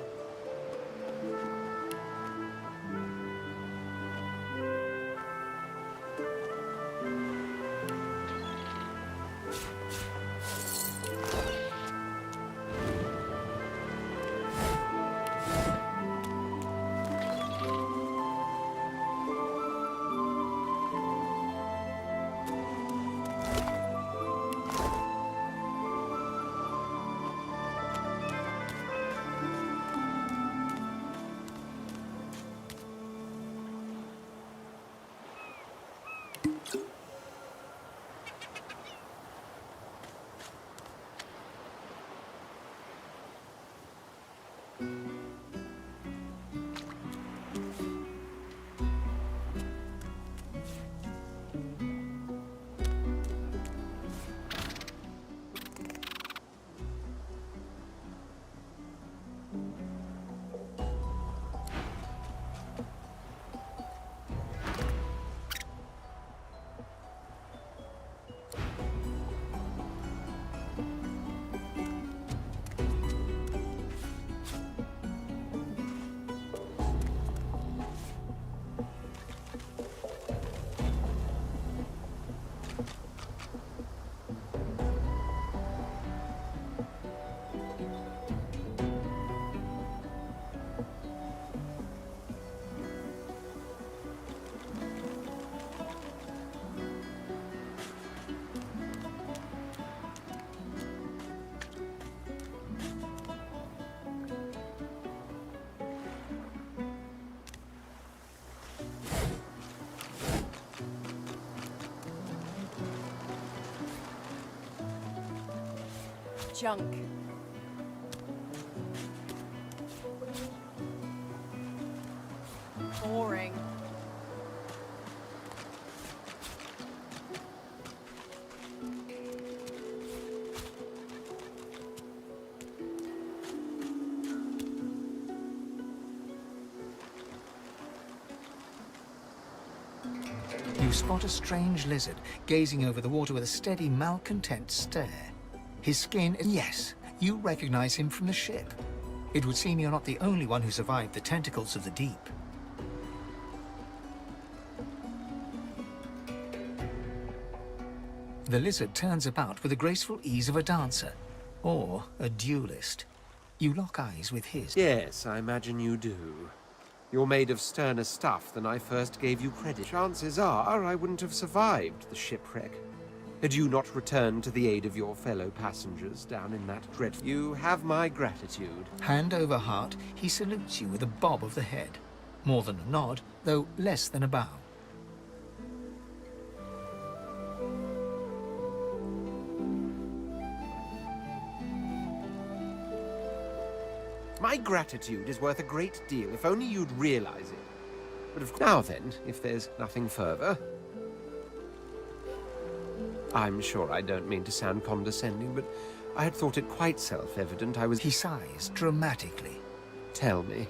Junk. Boring.
You spot a strange lizard gazing over the water with a steady, malcontent stare. His skin, yes, you recognize him from the ship. It would seem you're not the only one who survived the tentacles of the deep. The lizard turns about with the graceful ease of a dancer, or a duelist. You lock eyes with his.
Yes, I imagine you do. You're made of sterner stuff than I first gave you credit. Chances are I wouldn't have survived the shipwreck had you not returned to the aid of your fellow passengers down in that dreadful... You have my gratitude.
Hand over heart, he salutes you with a bob of the head. More than a nod, though less than a bow.
My gratitude is worth a great deal, if only you'd realize it. But now then, if there's nothing further... I'm sure I don't mean to sound condescending, but I had thought it quite self-evident I was...
He sighs dramatically.
Tell me,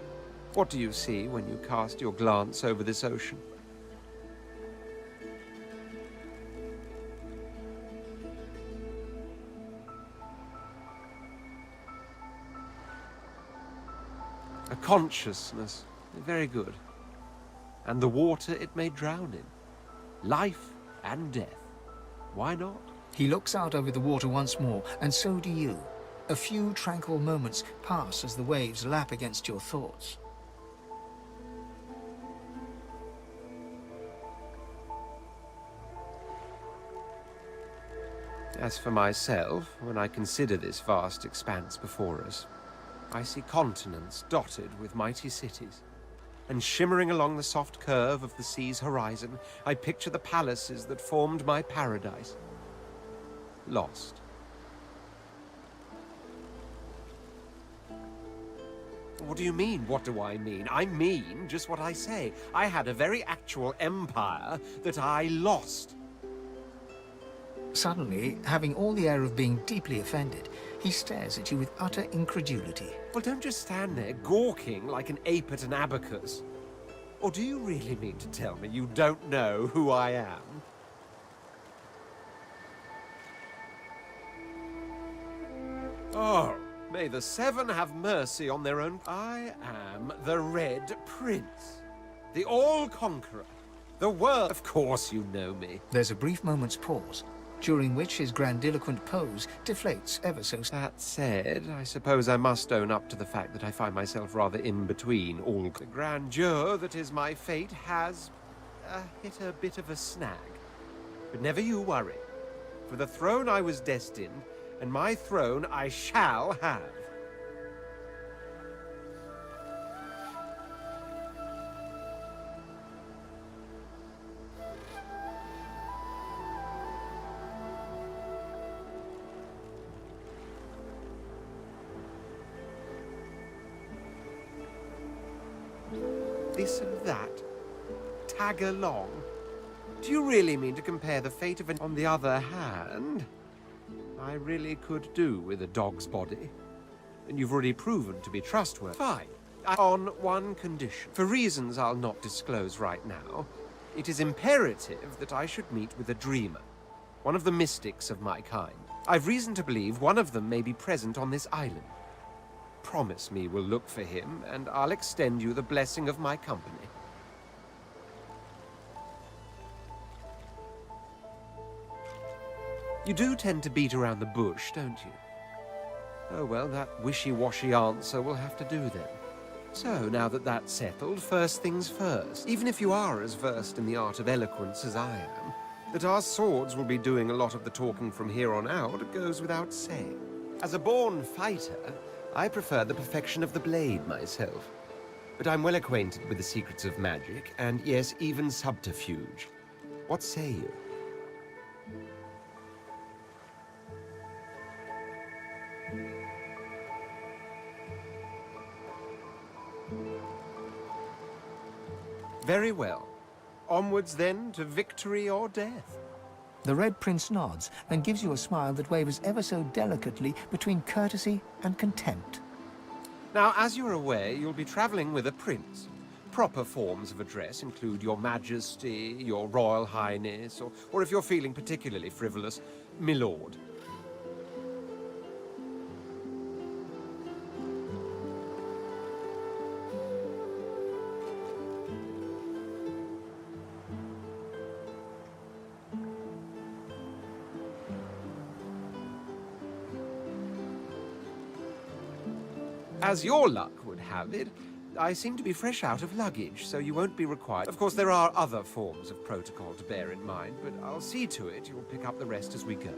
what do you see when you cast your glance over this ocean? A consciousness. Very good. And the water it may drown in. Life and death. Why not?
He looks out over the water once more, and so do you. A few tranquil moments pass as the waves lap against your thoughts.
As for myself, when I consider this vast expanse before us, I see continents dotted with mighty cities. And shimmering along the soft curve of the sea's horizon, I picture the palaces that formed my paradise. Lost. What do you mean, what do I mean? I mean just what I say. I had a very actual empire that I lost.
Suddenly, having all the air of being deeply offended, he stares at you with utter incredulity.
Well, don't just stand there gawking like an ape at an abacus. Or do you really mean to tell me you don't know who I am? Oh, may the Seven have mercy on their own. I am the Red Prince, the All-Conqueror, the world. Of course you know me.
There's a brief moment's pause, during which his grandiloquent pose deflates ever so...
That said, I suppose I must own up to the fact that I find myself rather in between all the grandeur that is my fate has hit a bit of a snag. But never you worry. For the throne I was destined, and my throne I shall have. This and that. Tag along. Do you really mean to compare the fate of an... On the other hand, I really could do with a dog's body. And you've already proven to be trustworthy. Fine. On one condition. For reasons I'll not disclose right now, it is imperative that I should meet with a dreamer. One of the mystics of my kind. I've reason to believe one of them may be present on this island. Promise me we'll look for him, and I'll extend you the blessing of my company. You do tend to beat around the bush, don't you? Oh well, that wishy-washy answer will have to do then. So, now that that's settled, first things first. Even if you are as versed in the art of eloquence as I am, that our swords will be doing a lot of the talking from here on out goes without saying. As a born fighter, I prefer the perfection of the blade myself. But I'm well acquainted with the secrets of magic, and yes, even subterfuge. What say you? Very well. Onwards then to victory or death.
The Red Prince nods and gives you a smile that wavers ever so delicately between courtesy and contempt.
Now, as you're aware, you'll be traveling with a prince. Proper forms of address include Your Majesty, Your Royal Highness, or if you're feeling particularly frivolous, My Lord. As your luck would have it, I seem to be fresh out of luggage, so you won't be required. Of course, there are other forms of protocol to bear in mind, but I'll see to it you'll pick up the rest as we go.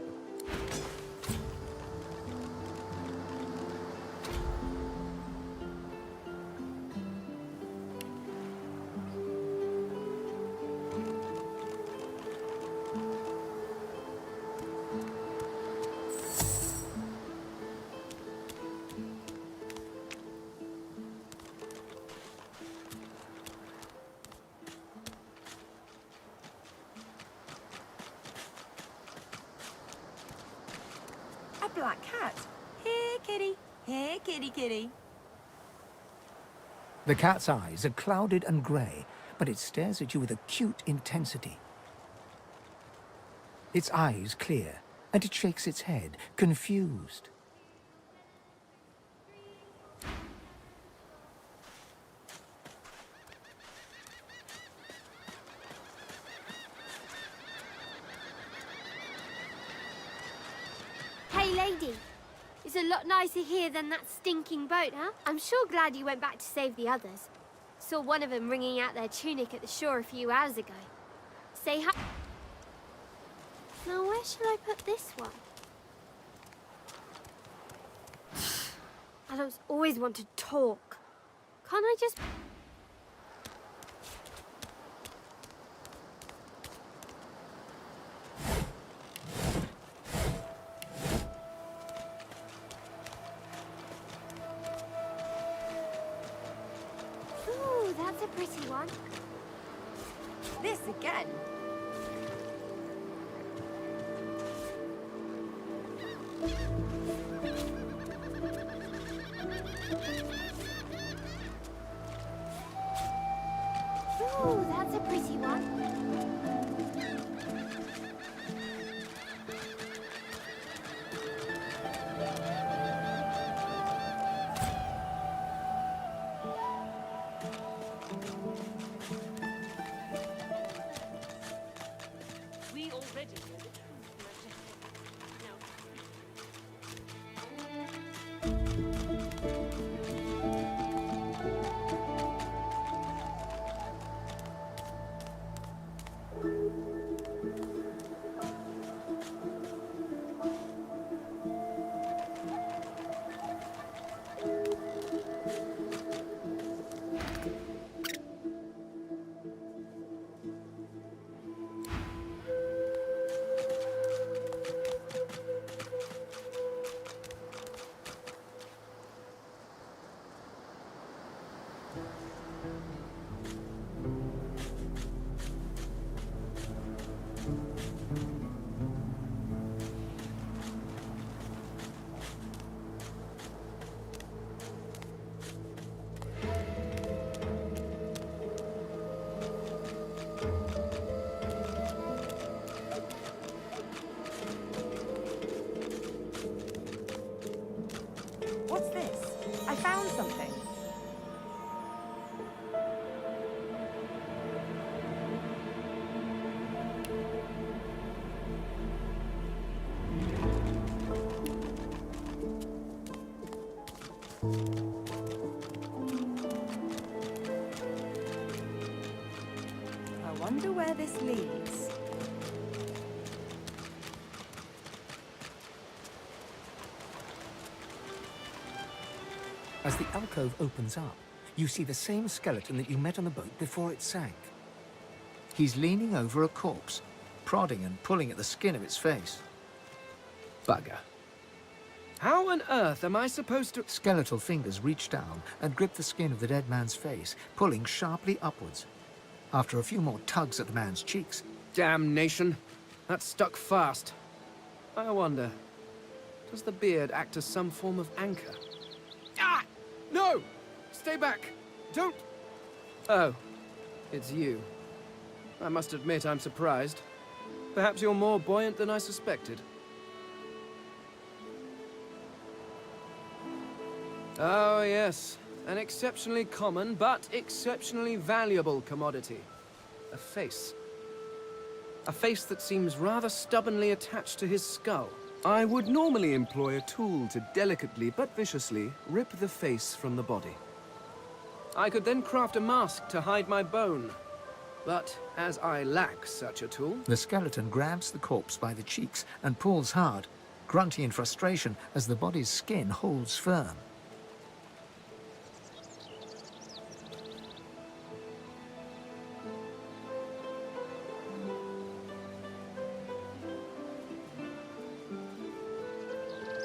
Black cat. Here, kitty. Here, kitty, kitty.
The cat's eyes are clouded and grey, but it stares at you with acute intensity. Its eyes clear, and it shakes its head, confused.
Hey, lady. It's a lot nicer here than that stinking boat, huh? I'm sure glad you went back to save the others. Saw one of them wringing out their tunic at the shore a few hours ago. Say hi. Now, where shall I put this one? Adults always want to talk. Can't I just... that's a pretty one.
This again.
Ooh, that's a pretty one.
We already did it.
What's this? I found something. I wonder where this leads.
As the alcove opens up, you see the same skeleton that you met on the boat before it sank. He's leaning over a corpse, prodding and pulling at the skin of its face.
Bugger. How on earth am I supposed to...
Skeletal fingers reach down and grip the skin of the dead man's face, pulling sharply upwards. After a few more tugs at the man's cheeks...
Damnation. That's stuck fast. I wonder, does the beard act as some form of anchor? Ah! No! Stay back! Don't... Oh, it's you. I must admit I'm surprised. Perhaps you're more buoyant than I suspected. Oh, yes. An exceptionally common, but exceptionally valuable commodity. A face. A face that seems rather stubbornly attached to his skull. I would normally employ a tool to delicately but viciously rip the face from the body. I could then craft a mask to hide my bone. But as I lack such a tool...
The skeleton grabs the corpse by the cheeks and pulls hard, grunting in frustration as the body's skin holds firm.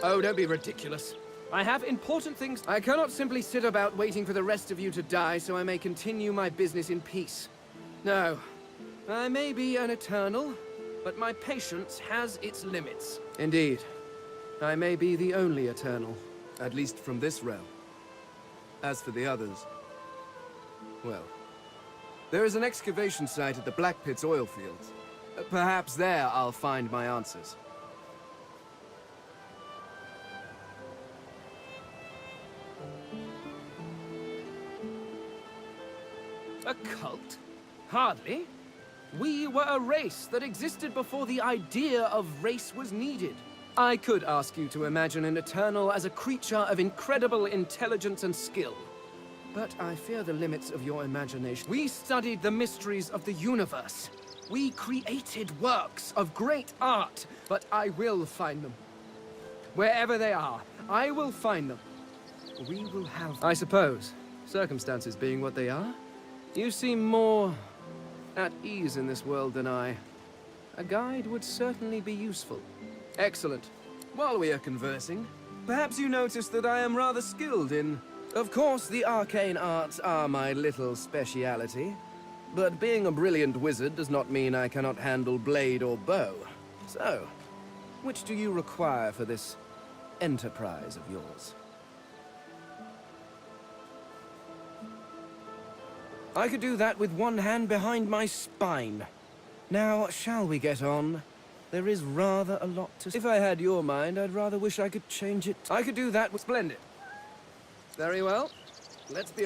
Oh, don't be ridiculous. I have important things. I cannot simply sit about waiting for the rest of you to die so I may continue my business in peace. No. I may be an eternal, but my patience has its limits. Indeed. I may be the only eternal, at least from this realm. As for the others, well, there is an excavation site at the Black Pit's oil fields. Perhaps there I'll find my answers. A cult? Hardly. We were a race that existed before the idea of race was needed. I could ask you to imagine an Eternal as a creature of incredible intelligence and skill. But I fear the limits of your imagination. We studied the mysteries of the universe. We created works of great art, but I will find them. Wherever they are, I will find them. We will have... I suppose, circumstances being what they are, you seem more at ease in this world than I. A guide would certainly be useful. Excellent. While we are conversing, perhaps you notice that I am rather skilled in Of course, the arcane arts are my little speciality. But being a brilliant wizard does not mean I cannot handle blade or bow. So, which do you require for this enterprise of yours? I could do that with one hand behind my spine. Now, shall we get on? There is rather a lot to... If I had your mind, I'd rather wish I could change it. I could do that with... Splendid. Very well. Let's be...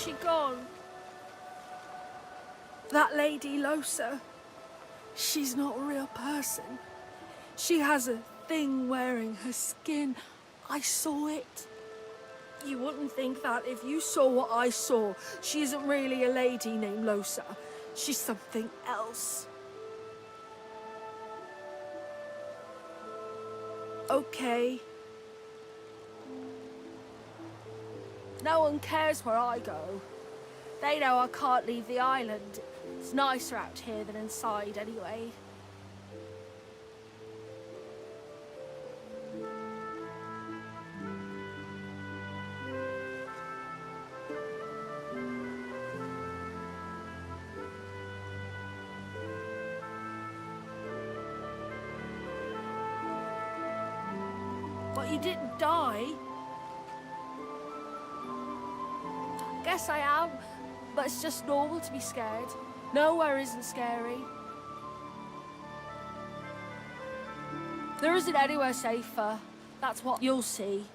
she gone? That lady Losa, she's not a real person. She has a thing wearing her skin. I saw it. You wouldn't think that if you saw what I saw. She isn't really a lady named Losa. She's something else. Okay. No one cares where I go. They know I can't leave the island. It's nicer out here than inside, anyway. But you didn't die. Guess I am, but it's just normal to be scared. Nowhere isn't scary. There isn't anywhere safer. That's what you'll see.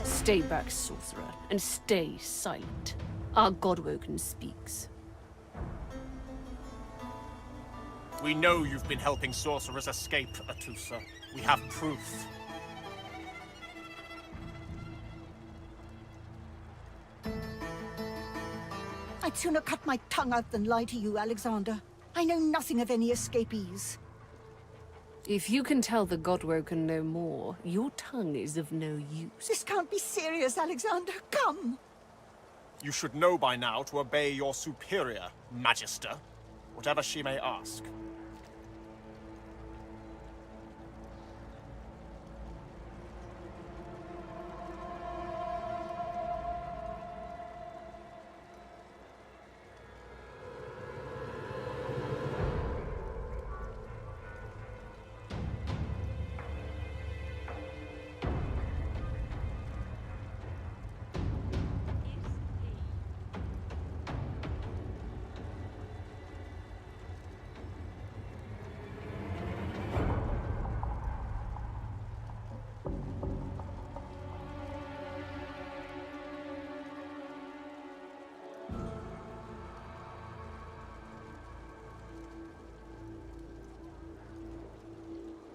Stay back, sorcerer, and stay silent. Our Godwoken speaks.
We know you've been helping sorcerers escape, Atusa. We have proof.
I'd sooner cut my tongue out than lie to you, Alexander. I know nothing of any escapees.
If you can tell the Godwoken no more, your tongue is of no use.
This can't be serious, Alexander. Come!
You should know by now to obey your superior, Magister, whatever she may ask.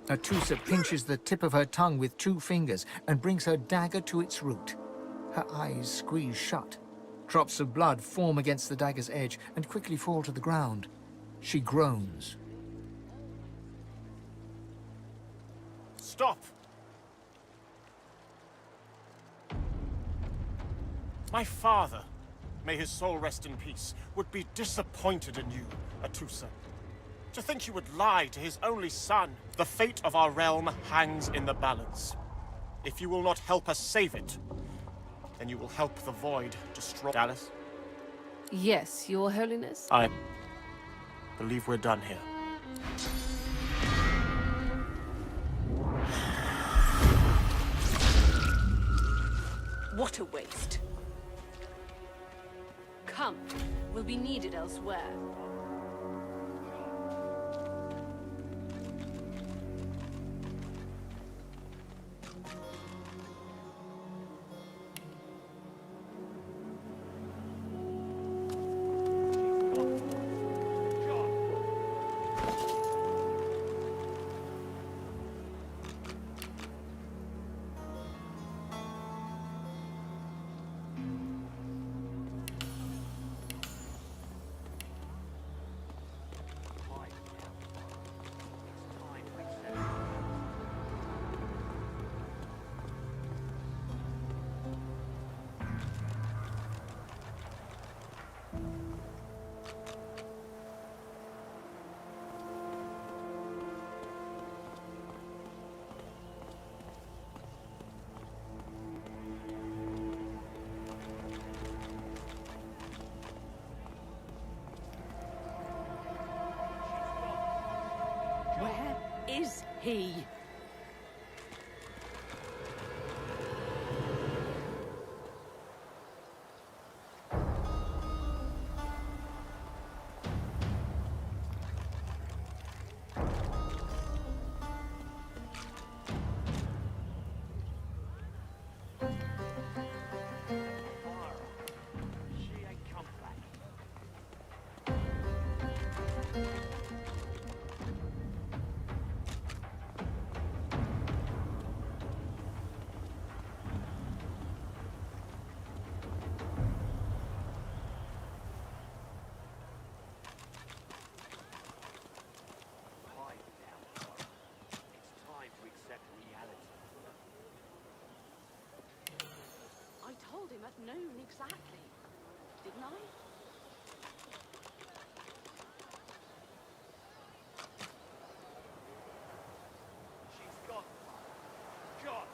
Atusa pinches the tip of her tongue with 2 fingers and brings her dagger to its root. Her eyes squeeze shut. Drops of blood form against the dagger's edge and quickly fall to the ground. She groans.
Stop! My father, may his soul rest in peace, would be disappointed in you, Atusa. To think you would lie to his only son. The fate of our realm hangs in the balance. If you will not help us save it, then you will help the Void destroy Dallas.
Yes, Your Holiness.
I believe we're done here.
What a waste. Come, we'll be needed elsewhere. Where is he?
I told him at noon exactly, didn't I?
She's gone. John!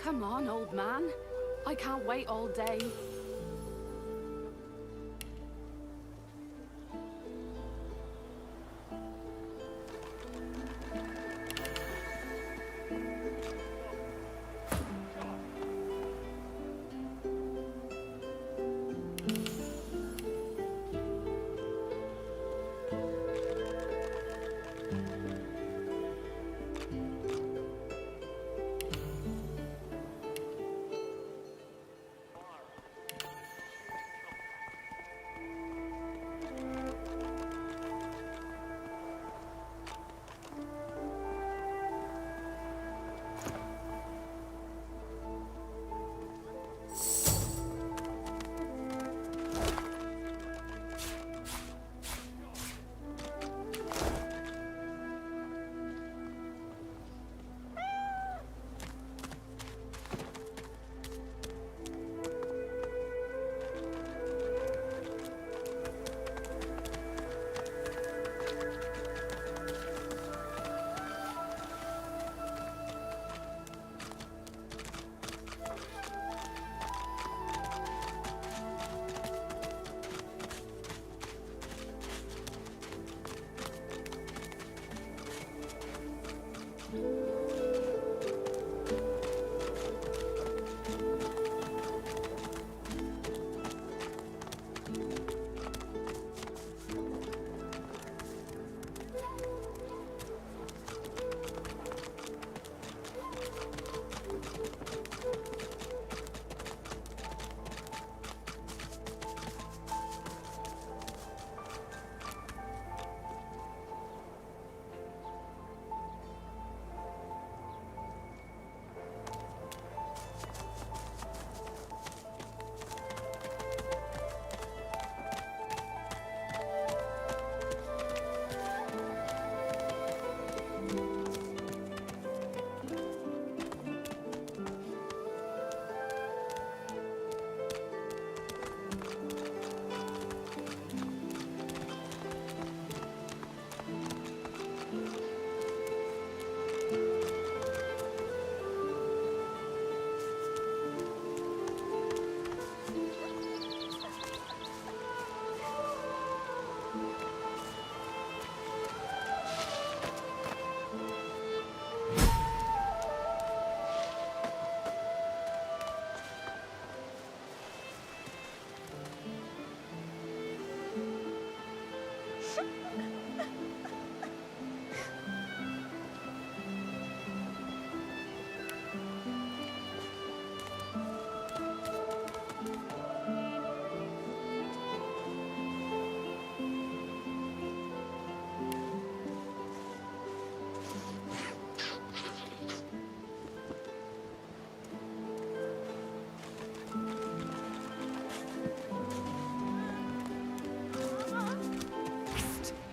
Come on, old man. I can't wait all day.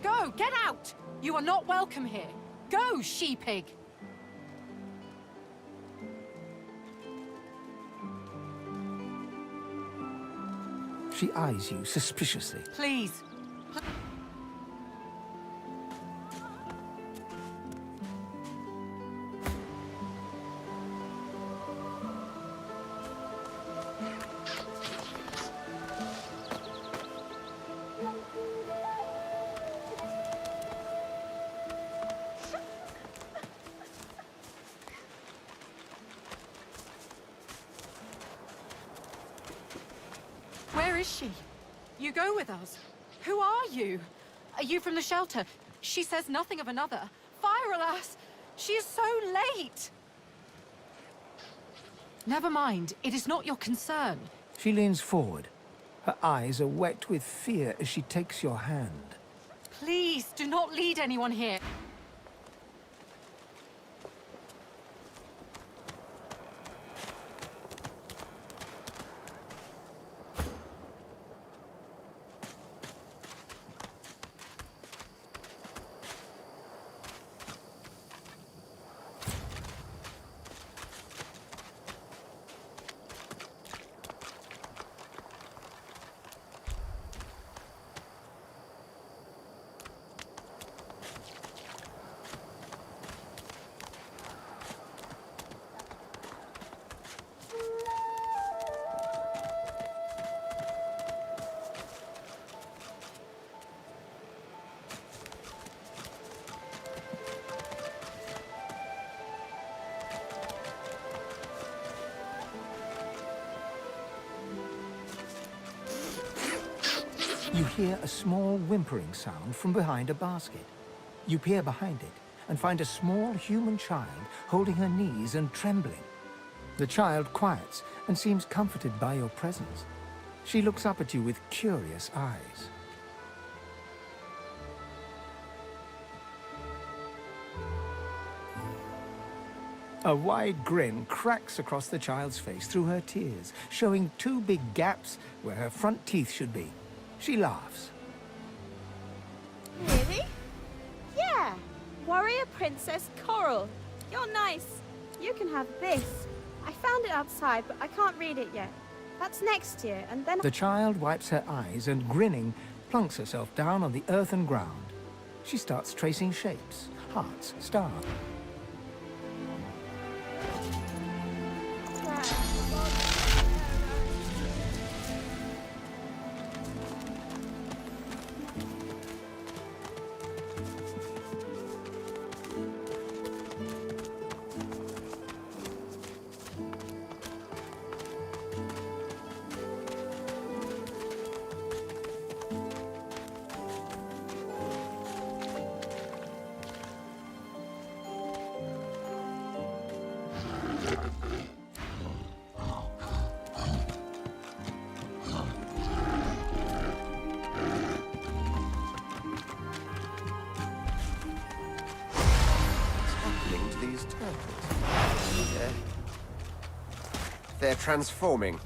Go! Get out! You are not welcome here. Go, she-pig!
She eyes you suspiciously.
Please. Where is she? You go with us. Who are you? Are you from the shelter? She says nothing of another. Fire, alas! She is so late! Never mind. It is not your concern.
She leans forward. Her eyes are wet with fear as she takes your hand.
Please, do not lead anyone here.
You hear a small whimpering sound from behind a basket. You peer behind it and find a small human child holding her knees and trembling. The child quiets and seems comforted by your presence. She looks up at you with curious eyes. A wide grin cracks across the child's face through her tears, showing two big gaps where her front teeth should be. She laughs.
Really? Yeah. Warrior Princess Coral. You're nice. You can have this. I found it outside, but I can't read it yet. That's next year, and then...
The child wipes her eyes and, grinning, plunks herself down on the earthen ground. She starts tracing shapes, hearts, stars.
They're transforming.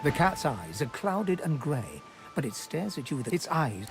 The cat's eyes are clouded and grey, but it stares at you with its eyes.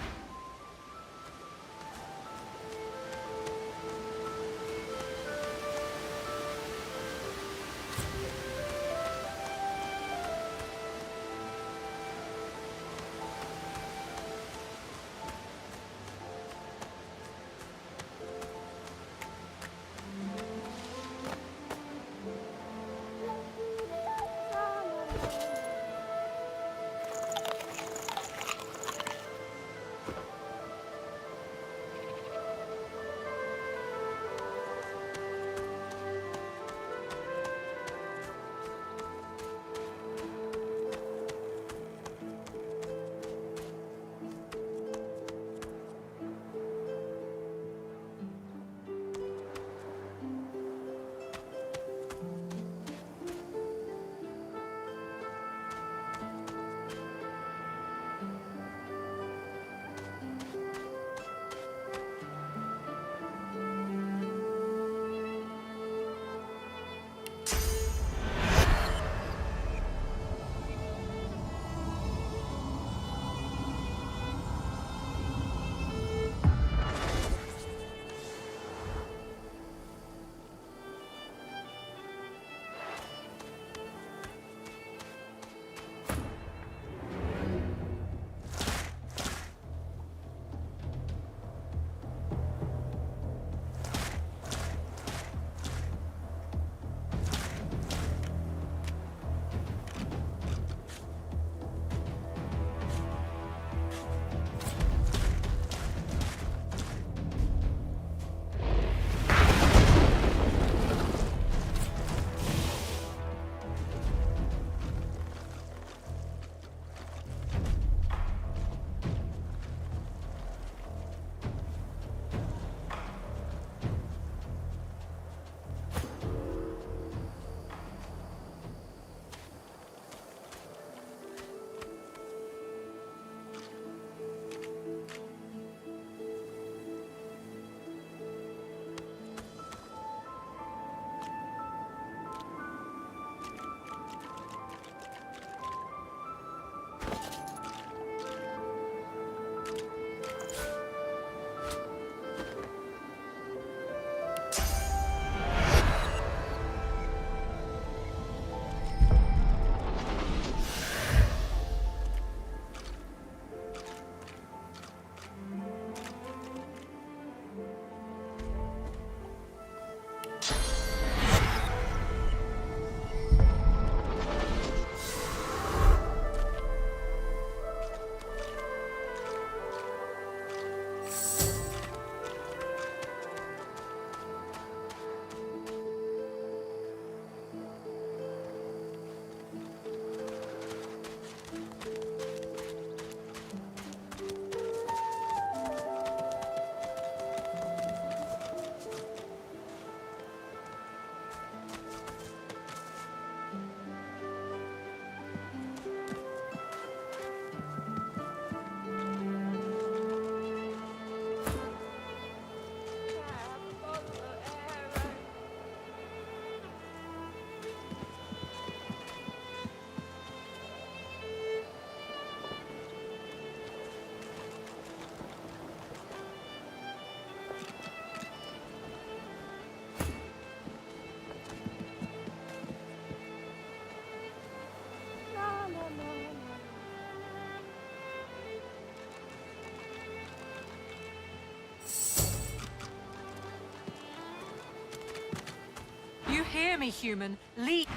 You hear me, human? Leave.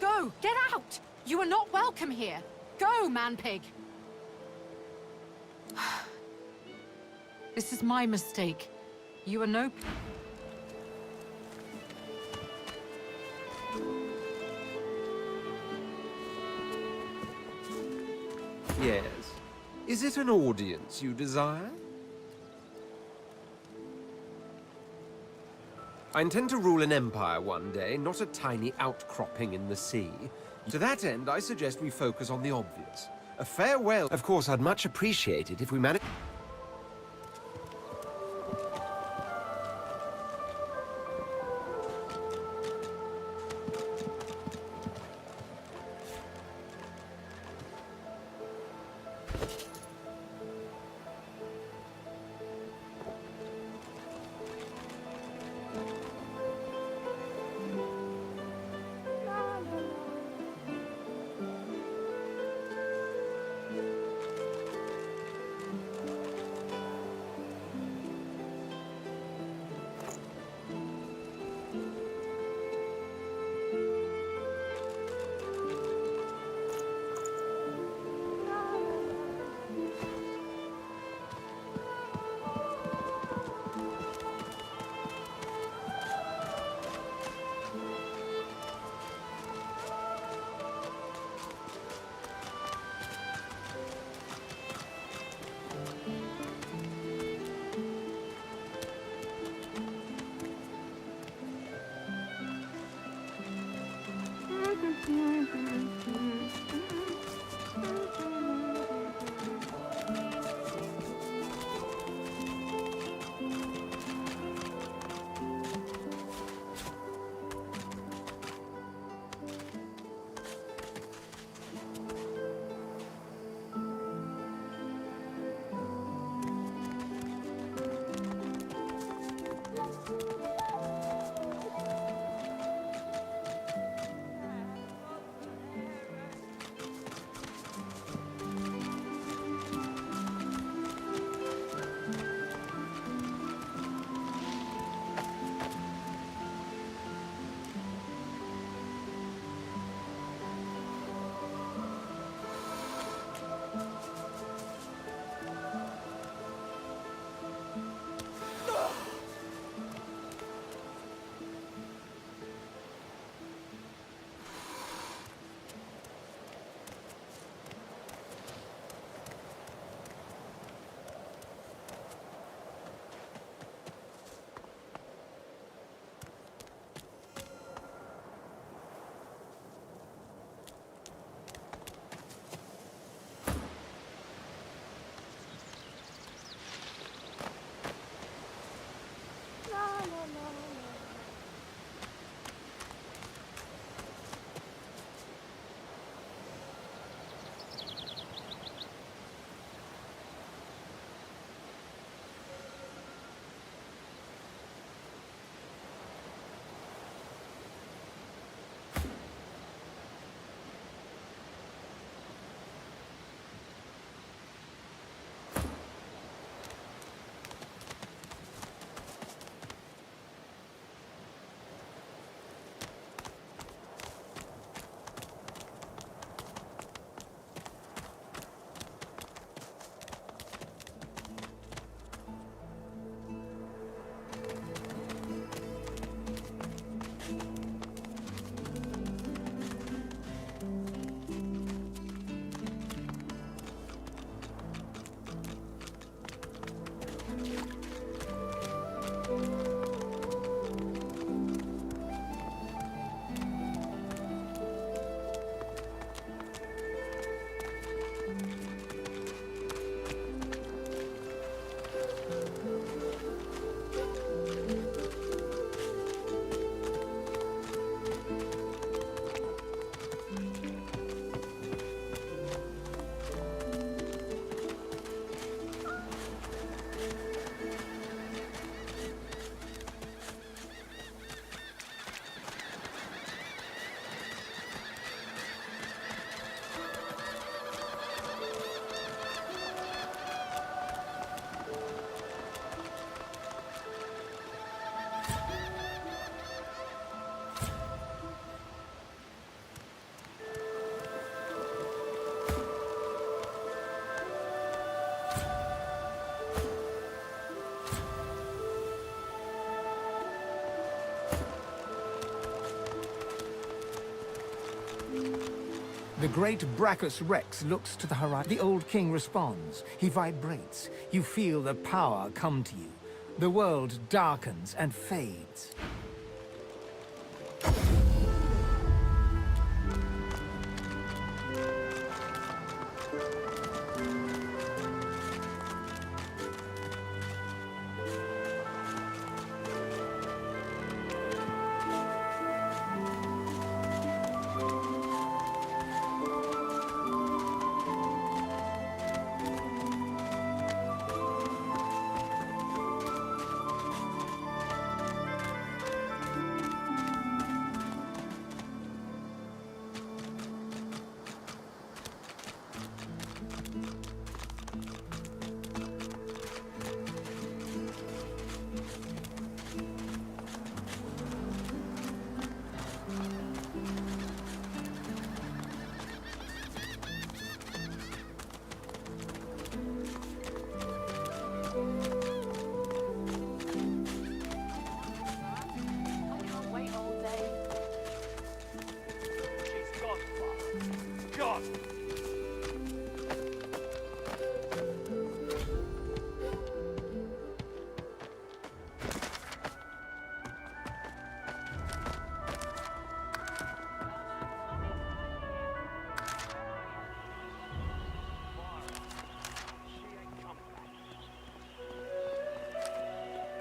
Go! Get out! You are not welcome here! Go, man-pig! This is my mistake. You are no...
Yes. Is it an audience you desire? I intend to rule an empire one day, not a tiny outcropping in the sea. To that end, I suggest we focus on the obvious. A farewell. Of course, I'd much appreciate it if we managed...
great Brachus Rex looks to the horizon. The old king responds. He vibrates. You feel the power come to you. The world darkens and fades.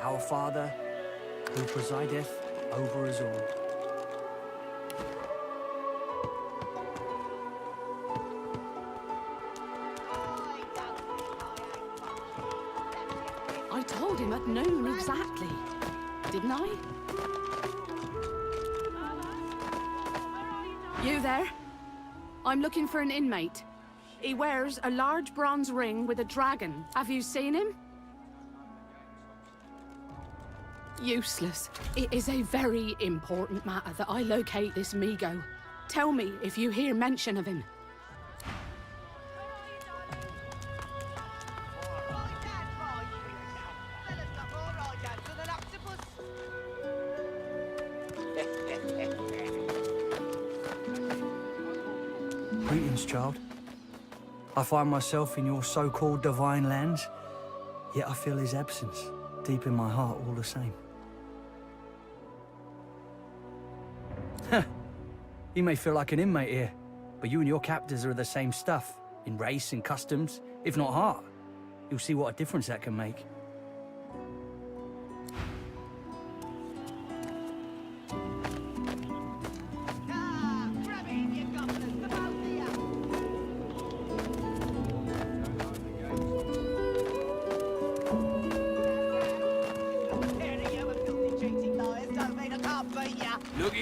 Our Father, who presideth over us all.
I told him at noon exactly, didn't I? You there? I'm looking for an inmate. He wears a large bronze ring with a dragon. Have you seen him? Useless. It is a very important matter that I locate this Migo. Tell me if you hear mention of him.
Greetings, child. I find myself in your so-called divine lands, yet I feel his absence deep in my heart all the same. You may feel like an inmate here, but you and your captors are the same stuff, in race and customs, if not heart. You'll see what a difference that can make.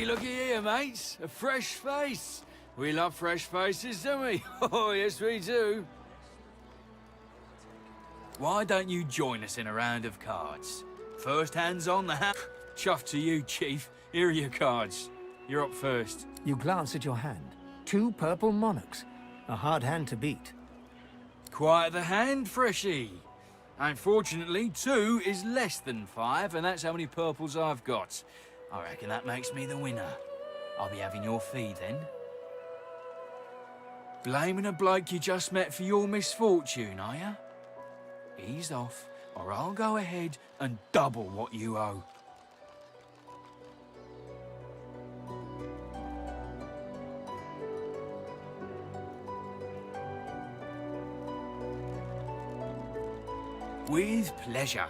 Looky here, mates. A fresh face. We love fresh faces, don't we? Oh, yes, we do. Why don't you join us in a round of cards? First hands on the hat. Chuff to you, Chief. Here are your cards. You're up first.
You glance at your hand. 2 purple monarchs. A hard hand to beat.
Quite the hand, Freshy. Unfortunately, 2 is less than 5, and that's how many purples I've got. I reckon that makes me the winner. I'll be having your fee then. Blaming a bloke you just met for your misfortune, are ya? Ease off, or I'll go ahead and double what you owe. With pleasure.